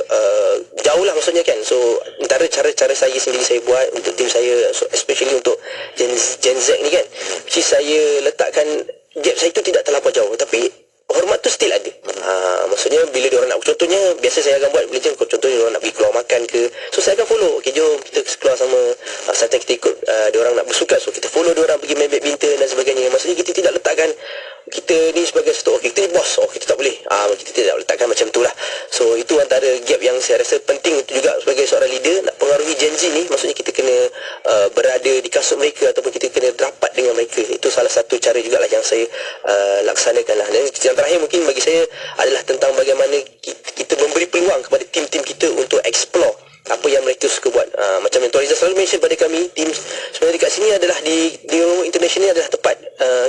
jauh lah maksudnya kan. So antara cara-cara saya sendiri saya buat untuk tim saya, so especially untuk Gen Z ni kan, saya letakkan gap saya itu tidak terlampau jauh, tapi hormat tu still ada. Maksudnya bila diorang nak, contohnya biasa saya akan buat contohnya diorang nak pergi keluar makan ke, so saya akan follow, okey jom kita keluar sama, sometimes kita ikut diorang nak bersukan, so kita follow diorang pergi main badminton dan sebagainya. Maksudnya kita tidak letakkan kita ni sebagai satu, okey kita ni bos, kita tak boleh, kita tidak letakkan macam tu lah. So itu antara gap yang saya rasa penting itu juga sebagai seorang leader, nak pengaruhi Gen Z ni. Maksudnya kita kena berada di kasut mereka ataupun kita kena rapat dengan mereka. Itu salah satu cara jugalah yang saya laksanakan lah. Dan yang terakhir mungkin bagi saya adalah tentang bagaimana kita memberi peluang kepada tim-tim kita untuk explore apa yang mereka suka buat. Macam yang Tuan Rizal selalu mention pada kami, tim sebenarnya dekat sini adalah di international adalah tempat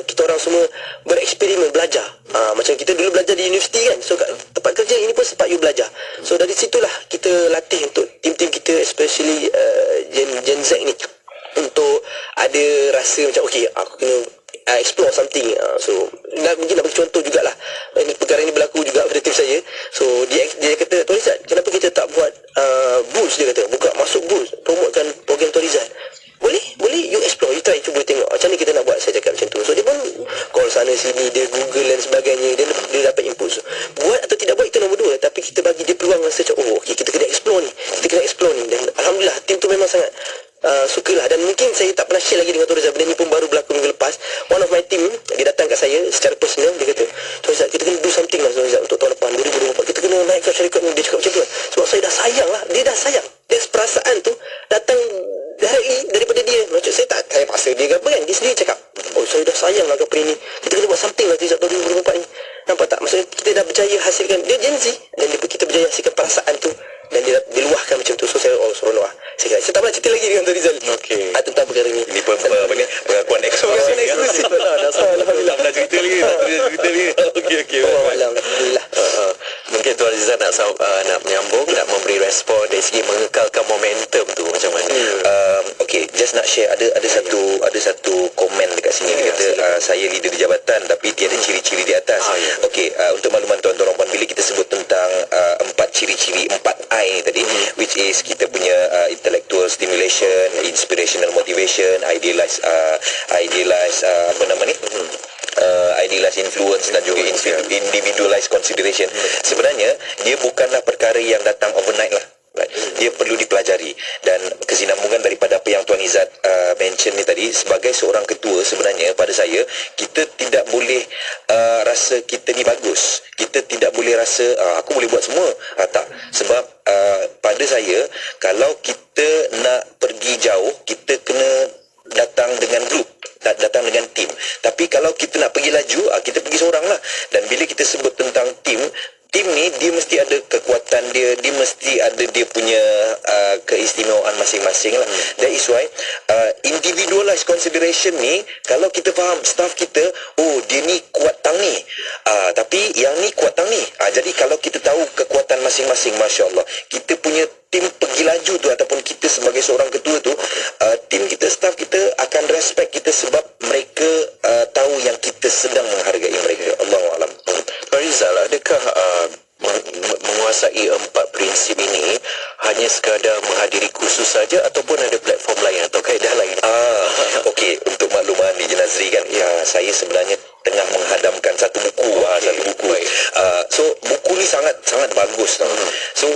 kita orang semua bereksperimen, belajar. Macam kita dulu belajar di universiti kan, so kat tempat kerja ini pun sempat you belajar. So dari situlah kita latih untuk tim-tim kita, especially Gen Z ni, untuk ada rasa macam okey, aku kena explore something. So mungkin nak bagi contoh jugalah, perkara ini berlaku juga pada tim saya. So dia kata, Tuan Rizal, kenapa kita tak buat booth, dia kata, masuk booth, promotekan program Tuan Rizal. Boleh you explore, you try, cuba tengok macam ni kita nak buat. Saya cakap macam tu. So dia pun call sana sini, dia Google dan sebagainya, dia dapat input. So, buat atau tidak buat itu nombor 2, tapi kita bagi dia peluang rasa macam okey, kita kena explore ni. Dan Alhamdulillah tim tu memang sangat sukalah. Dan mungkin saya tak pernah share lagi dengan Tuan Rizal, benda ni pun baru berlaku minggu lepas. One of my team, dia datang kat saya secara personal, dia kata, Tuan Rizal, kita kena do something lah Tuan Rizal untuk tahun depan 2024, kita kena naikkan syarikat ni. Dia cakap macam tu lah. Sebab saya dah sayang lah, dia dah sayang, dia perasaan tu datang daripada dia. Macam saya tak saya paksa dia ke apa kan, dia sendiri cakap, saya dah sayang lah company ni, kita kena buat something lah tahun 2024 ni. Nampak tak, maksudnya kita dah berjaya hasilkan, dia Gen Z, dan kita berjaya hasilkan perasaan tu, dan dia luahkan macam tu. So saya seronok lah. Saya tak pernah cerita lagi dengan Tuan Rizal tentang perkara ni. Ini pengakuan eksklusif lah. Alhamdulillah, nak cerita lagi. Okey. Alhamdulillah. Mungkin Tuan Rizal nak menyambung, nak memberi respon dari segi mengekalkan momentum tu macam mana? Okey, just nak share, ada satu komen dekat sini. Dia kata saya leader di jabatan tapi tiada ciri-ciri di atas. Okey, untuk makluman tuan-tuan dan puan, bila kita sebut tentang 4 ciri-ciri 4I ni tadi, which is kita punya intellectual stimulation, inspirational motivation, idealized idealized influence dan juga individualized consideration. Sebenarnya dia bukanlah perkara yang datang overnight lah. Dia perlu dipelajari. Dan kesinambungan daripada apa yang Tuan Izzat mention ni tadi, sebagai seorang ketua, sebenarnya pada saya, kita tidak boleh rasa kita ni bagus, kita tidak boleh rasa aku boleh buat semua. Tak. Sebab pada saya, kalau kita nak pergi jauh, kita kena datang dengan grup, datang dengan tim. Tapi laju, kita pergi seorang lah. Dan bila kita sebut tentang tim ni dia mesti ada kekuatan dia mesti ada dia punya keistimewaan masing-masing lah. That is why individualized consideration ni, kalau kita faham staff kita, oh dia ni kuat tang ni, tapi yang ni kuat tang ni, jadi kalau kita tahu kekuatan masing-masing, Masya Allah, kita punya tim pergi laju tu, ataupun kita sebagai seorang ketua tu, tim kita, staff kita akan respect kita sebab mereka tahu yang kita sedang menghargai mereka. Allahualam. Farizal, adakah menguasai 4 prinsip ini hanya sekadar menghadiri kursus saja ataupun ada platform lain atau kaedah lain? Okey, untuk makluman di Nazri kan, saya sebenarnya tengah menghadamkan satu buku. So buku ni sangat bagus tau. So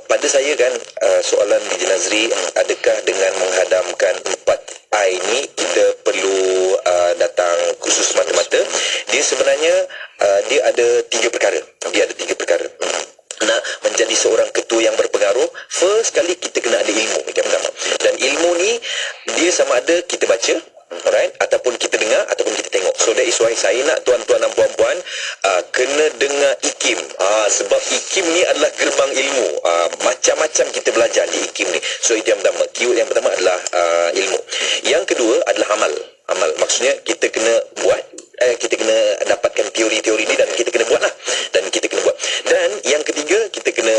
pada saya kan, soalan di Nazri, adakah dengan menghadamkan 4 I ni kita perlu datang kursus mata-mata? Dia sebenarnya dia ada 3 perkara. Nak menjadi seorang ketua yang berpengaruh, first kali kita kena ada ilmu. Dan ilmu ni dia sama ada kita baca, alright, ataupun kita dengar, ataupun kita tengok. So that is why saya nak tuan-tuan dan puan-puan kena dengar IKIM. Sebab IKIM ni adalah gerbang ilmu. Macam-macam kita belajar di IKIM ni. So itu yang pertama. Keyword yang pertama adalah ilmu. Yang kedua adalah amal. Maksudnya kita kena buat, kita kena dapatkan teori-teori ni dan kita kena buat lah. Dan yang ketiga, kita kena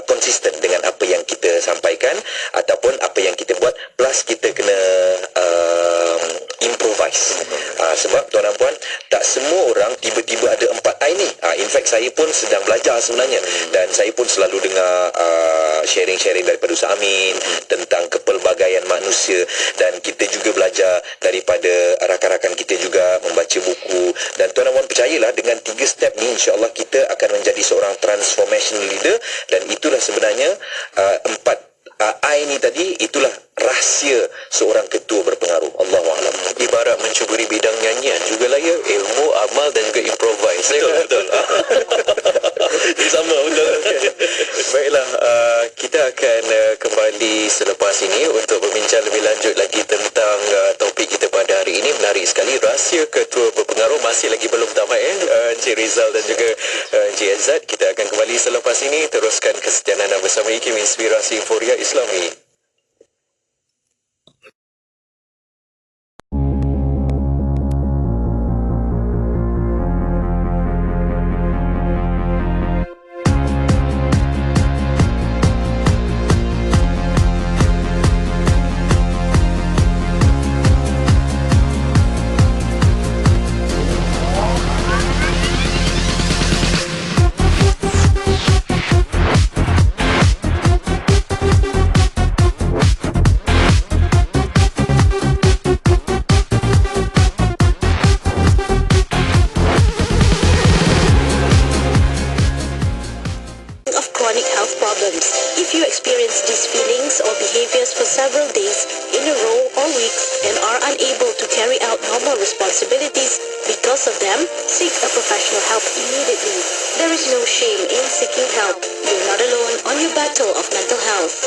konsisten dengan apa yang kita sampaikan ataupun apa yang kita buat, plus kita kena improvise. Sebab tuan dan puan, tak semua orang tiba-tiba ada 4 I ni. In fact, saya pun sedang belajar sebenarnya, dan saya pun selalu dengar sharing-sharing daripada Ustaz Amin tentang kepelbagaian manusia, dan kita juga belajar daripada rakan-rakan kita juga membaca buku. Dan tuan dan puan percayalah, dengan 3 step ni insya-Allah kita akan menjadi seorang transformational leader. Dan itulah sebenarnya 4 I ni tadi, itulah rahsia seorang ketua berpengaruh. Allahualam. Ibarat mencuburi bidang nyanyian jugalah ya, ilmu, amal dan juga improvise. Betul. Sama, betul. Baiklah, kita akan kembali selepas ini untuk berbincang lebih lanjut lagi tentang topik kita pada hari ini. Menarik sekali, rahsia ketua berpengaruh masih lagi belum tamat Encik Rizal dan juga Encik Azad. Kita akan kembali selepas ini. Teruskan kesetiaan anda bersama IKIM Inspirasi Inforia Islami. Responsibilities. Because of them, seek a professional help immediately. There is no shame in seeking help. You're not alone on your battle of mental health.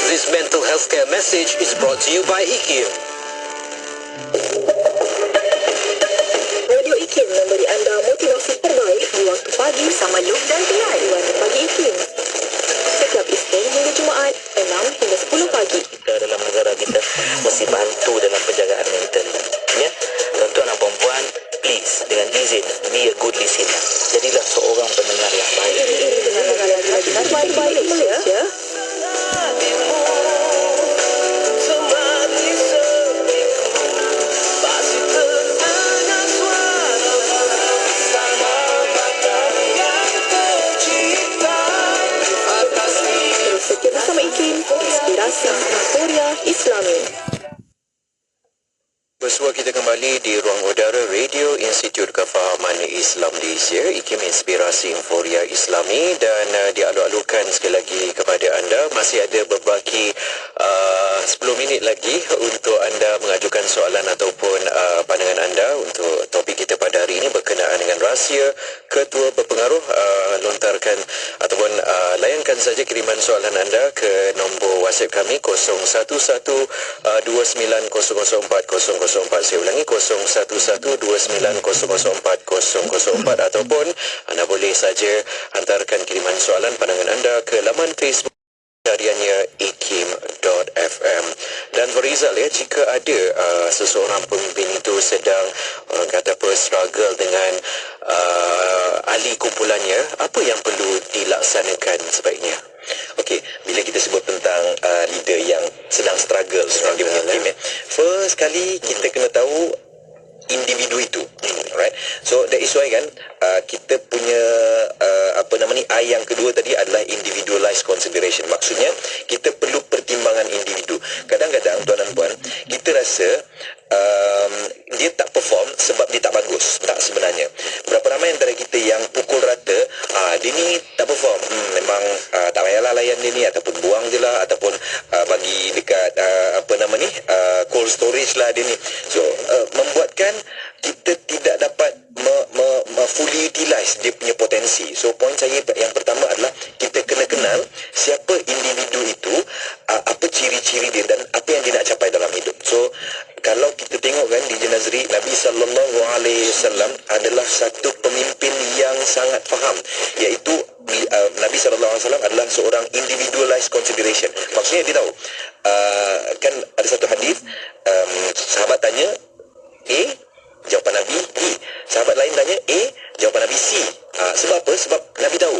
This mental health care message is brought to you by IKIM. Radio IKIM memberi anda motivasi terbaik di waktu pagi bersama Luke dan Tian di Warna Pagi IKIM. Setiap Isnin hingga Jumaat 6 hingga 10 pagi. Kita dalam negara kita mesti bantu dalam penjagaan mental. Ya, tuan-tuan dan puan-puan, please, dengan izin, be a good listener. Jadilah seorang pendengar yang baik. Baik-baik Malaysia. Setia bersama IKIM, Inspirasi Inforia Islami. Bersua kita kembali di ruang udara Radio Institut Kefahaman Islam Malaysia, IKIM Inspirasi Inforia Islami, dan dialu-alukan sekali lagi kepada anda. Masih ada berbaki 10 minit lagi untuk anda mengajukan soalan ataupun pandangan anda untuk topik kita pada hari ini berkenaan dengan rahsia ketua berpengaruh lontarkan ataupun layankan saja kiriman soalan anda ke nombor WhatsApp kami 0112900400. Saya ulangi 0112900400 ataupun anda boleh saja hantarkan kiriman soalan pandangan anda ke laman Facebook hariannya ikim.fm. Dan Farizal, ya, jika ada seseorang pemimpin itu sedang orang kata apa struggle dengan ahli kumpulannya, apa yang perlu dilaksanakan sebaiknya? Okey, bila kita sebut tentang leader yang sedang struggle dia punya team, first kali kita kena tahu individu itu, right? So that is why kan kita punya I yang kedua tadi adalah individualized consideration. Maksudnya kita perlu pertimbangan individu. Kadang-kadang tuan dan puan, kita rasa dia tak perform sebab dia tak bagus. Tak, sebenarnya berapa ramai antara kita yang pukul rata, dia ni tak perform, memang tak payahlah layan dia ni, ataupun buang je lah, ataupun bagi dekat cold storage lah dia ni. So membuatkan kita tidak dapat fully utilize dia punya potensi. So poin saya yang pertama adalah kita kena kenal siapa individu itu, apa ciri-ciri dia dan apa yang dia nak capai dalam hidup. So kalau kita tengok kan di Nazri, Nabi SAW adalah satu pemimpin yang sangat faham, iaitu Nabi SAW adalah seorang individualized consideration. Maksudnya dia tahu, kan ada satu hadis, sahabat tanya A, jawapan Nabi B. Sahabat lain tanya A, jawapan Nabi C. Sebab apa? Sebab Nabi tahu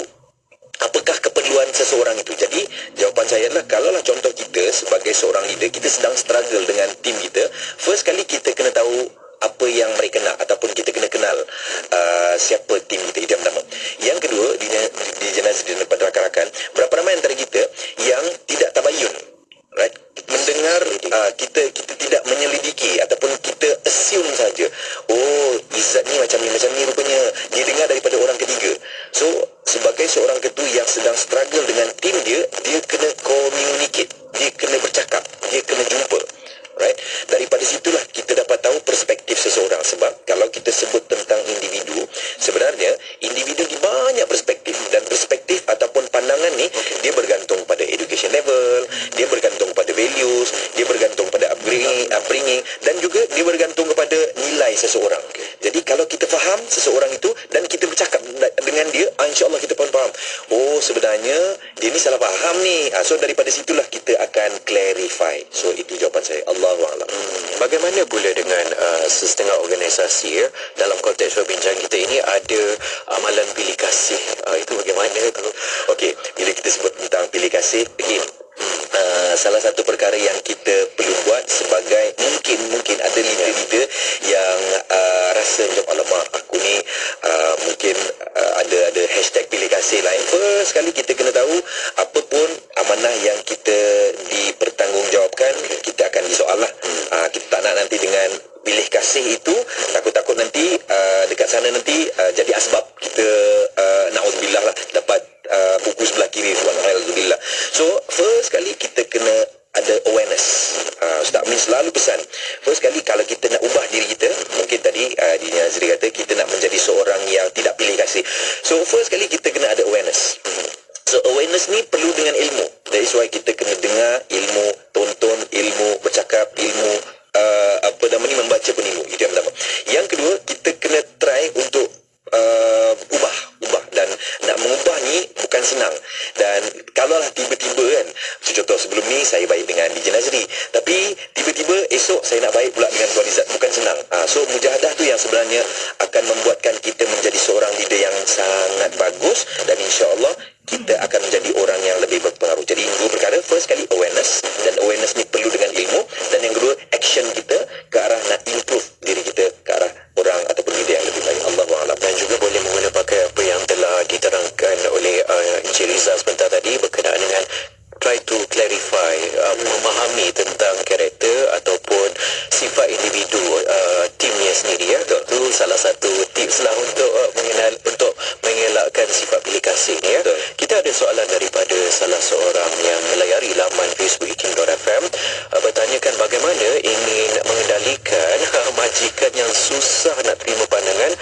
apakah keperluan seseorang itu. Jadi jawapan saya adalah, kalaulah contoh kita sebagai seorang leader, kita sedang struggle dengan tim kita, first kali kita kena tahu apa yang mereka nak, ataupun kita kena kenal siapa tim kita. Itu yang pertama. Yang kedua, di jenazah di depan rakan-rakan, berapa ramai antara kita yang tidak tabayun, right? Mendengar kita tidak menyelidiki, ataupun kita assume saja, oh Izzat ni macam ni rupanya, dia dengar daripada orang ketiga. So sebagai seorang ketua yang sedang struggle dengan tim dia kena communicate, dia kena bercakap, dia kena jumpa, right? Daripada situlah kita dapat tahu perspektif seseorang. Sebab kalau kita sebut tentang individu, sebenarnya individu di banyak perspektif, dan perspektif ataupun pandangan ni dia bergantung pada education level, dia bergantung pada values, dia bergantung pada upbringing, dan juga dia bergantung kepada nilai seseorang. Jadi kalau kita faham seseorang itu dan kita bercakap dengan dia, insya-Allah kita pun faham, oh sebenarnya dia ni salah faham ni. So daripada situlah kita akan clarify. So itu jawapan saya. Allahuakbar. Bagaimana pula dengan setengah organisasi, ya, dalam konteks perbincangan kita ini ada amalan pilih kasih. Itu bagaimana tu? Okey, bila kita sebut tentang pilih kasih, again, salah satu perkara yang kita perlu buat sebagai, mungkin ada leader-leader yang rasa macam, alamak aku ni mungkin ada hashtag pilih kasih lain. First kali kita kena tahu, apapun amanah yang kita dipertanggungjawabkan, kita akan disoal lah. Kita tak nak nanti dengan pilih kasih itu, takut-takut nanti dekat sana nanti jadi asbab kita na'udzubillah lah dapat buku sebelah kiri. Alhamdulillah. So first kali kita kena ada awareness. Ustaz Min selalu pesan, first kali kalau kita nak ubah diri kita, mungkin tadi di Nazri kata kita nak menjadi seorang yang tidak pilih kasih. So first kali kita kena ada awareness. So awareness ni perlu dengan ilmu. That is why kita kena dengar ilmu, tonton ilmu, bercakap ilmu, membaca pun ilmu. Itu yang pertama. Yang kedua, kita kena try untuk ubah, dan nak mengubah ni bukan senang. Dan kalaulah tiba-tiba kan, contoh sebelum ni saya baik dengan DJ Nazri, tapi tiba-tiba esok saya nak baik pula dengan Tuan Izzat, bukan senang. So mujahadah tu yang sebenarnya akan membuatkan kita menjadi seorang leader yang sangat bagus, dan insya-Allah kita akan menjadi orang yang lebih berpengaruh. Jadi dua perkara, first kali awareness, dan awareness ni perlu dengan ilmu, dan yang kedua action kita ke arah nak improve diri kita ke arah orang ataupun leader yang lebih baik. Allahuakbar. Dan juga boleh menggunakan pakai apa yang telah diterangkan oleh Encik Rizal sebentar tadi berkenaan dengan try to clarify, memahami tentang karakter ataupun sifat individu timnya sendiri, ya. Itu salah satu tips lah untuk mengelakkan sifat pilih kasih ni, ya. Kita ada soalan daripada salah seorang yang melayari laman Facebook ikim.fm, bertanyakan bagaimana ingin mengendalikan majikan yang susah susah nak terima pandangan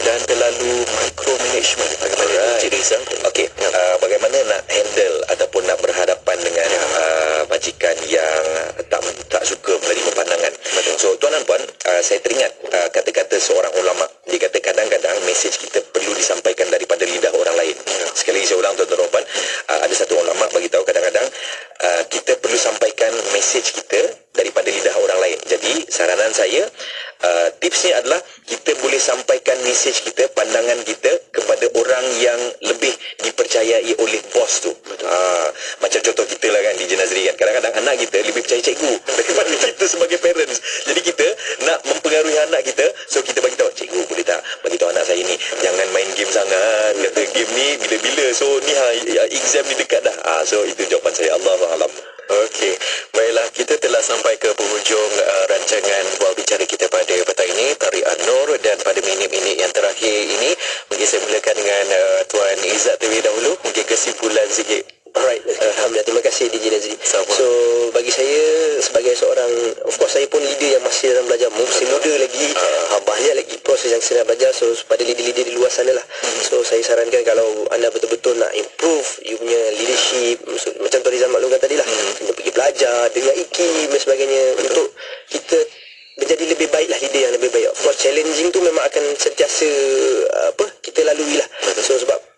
dan terlalu micromanagement. Bagaimana Encik Rizal? Okey, bagaimana nak handle ataupun nak berhadapan dengan majikan yang tak suka menerima pandangan. So tuan dan puan, saya teringat kata-kata seorang ulama. Dia kata kadang-kadang mesej kita perlu disampaikan daripada lidah orang lain. Sekali lagi saya ulang tuan-tuan dan puan, ada satu ulama bagi tahu kadang-kadang kita perlu sampaikan mesej kita daripada lidah orang lain. Jadi saranan saya, tipsnya adalah kita boleh sampaikan mesej kita, pandangan kita kepada orang yang lebih dipercayai oleh bos tu. Macam contoh kita lah kan, DJ Nazri kan, kadang-kadang anak kita lebih percaya cikgu daripada kita sebagai parents. Jadi kita nak mempengaruhi anak kita, so kita bagi tahu, cikgu boleh tak bagi tahu anak saya ni jangan main game sangat, kata game ni bila-bila, so ni exam ni dekat dah. So itu jawapan saya. Allahualam. Okey, baiklah, kita telah sampai ke penghujung rancangan Bual Bicara kita pada petang ini, Tariq An-Nur, dan pada minit-minit yang terakhir ini mungkin saya mulakan dengan Tuan Izzat terlebih dahulu, mungkin kesimpulan sikit. Alright, Alhamdulillah, terima kasih DJ Nazri. So bagi saya sebagai seorang, of course saya pun leader yang masih dalam belajar, masih muda lagi, banyak lagi proses yang saya nak belajar. So pada leader-leader di luar sana lah, so saya sarankan kalau anda betul-betul nak improve you punya leadership, macam Tuan Rizal maklumkan tadi lah, kena pergi belajar dengan IKIM dan sebagainya, untuk kita menjadi lebih baik lah, leader yang lebih baik. Of course challenging tu memang akan sentiasa kita lalui lah. So sebab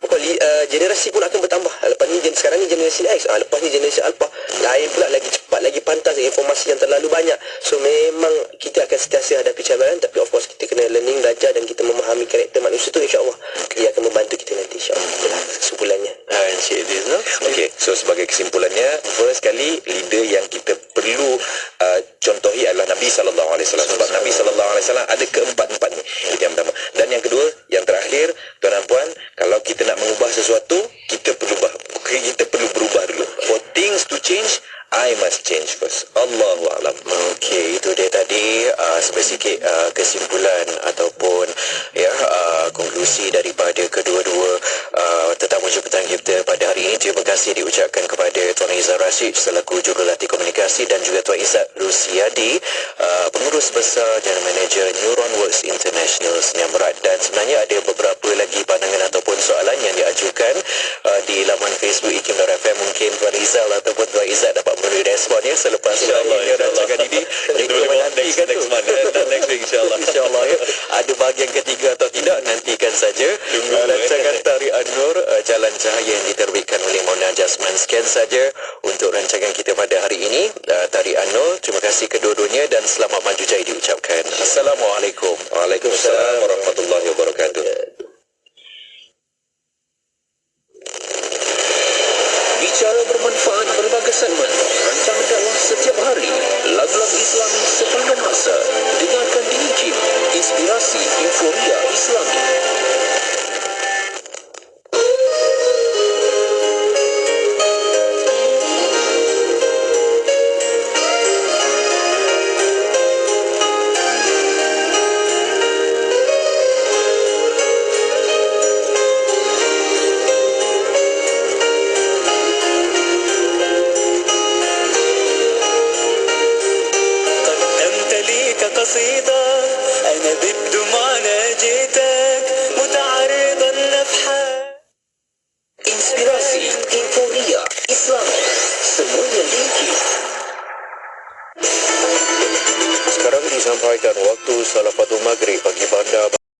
generasi pun akan bertambah. Lepas ni sekarang ni generasi X, lepas ni generasi Alpha, lain pula, lagi cepat, lagi pantas, informasi yang terlalu banyak. So memang kita akan sentiasa hadapi cabaran, tapi of course kita kena learning, belajar, dan kita memahami karakter manusia tu, insyaAllah dia akan membantu kita nanti, insyaAllah. Itulah kesimpulannya. Okey, so sebagai kesimpulannya, first kali leader yang kita perlu contohi adalah Nabi SAW. Sebab Nabi SAW ada keempat-empat ni. Itu yang pertama. Dan yang kedua, yang terakhir, tuan dan puan, kalau kita nak mengubah sesuatu, kita perlu berubah dulu. For things to change, I must change first. Allahualam. Okey, itu dia tadi sedikit kesimpulan ataupun konklusi daripada kedua-dua tetamu jemputan kita pada hari ini. Terima kasih diucapkan kepada Tuan Izzat Rashid selaku jurulatih komunikasi, dan juga Tuan Izzat Rusiadi, pengurus besar General Manager Neuronworks International Sdn Bhd. Dan sebenarnya ada beberapa lagi pandangan ataupun soalan yang diajukan di laman Facebook IKIM.FM. Mungkin Tuan Rizal ataupun Tuan Izzat dapat memberi responnya selepas rancangan ini. Kita menantikan next week insyaAllah. Ada bahagian ketiga atau tidak, nantikan saja. Rancangan Tariq An-Nur, Jalan Cahaya, yang diterbitkan oleh Mona Jasman. Sekian saja untuk rancangan kita pada hari ini. Tariq An-Nur, terima kasih kedua-duanya dan selamat maju jaya diucapkan. Assalamualaikum. Waalaikumsalam warahmatullahi wabarakatuh. Bicara bermanfaat berbagai segmen, rancangan dakwah setiap hari, lagu-lagu Islami sepanjang masa. Dengarkan di IKIM, Inspirasi Inforia Islami. Sekarang disampaikan waktu salat Maghrib bagi bandar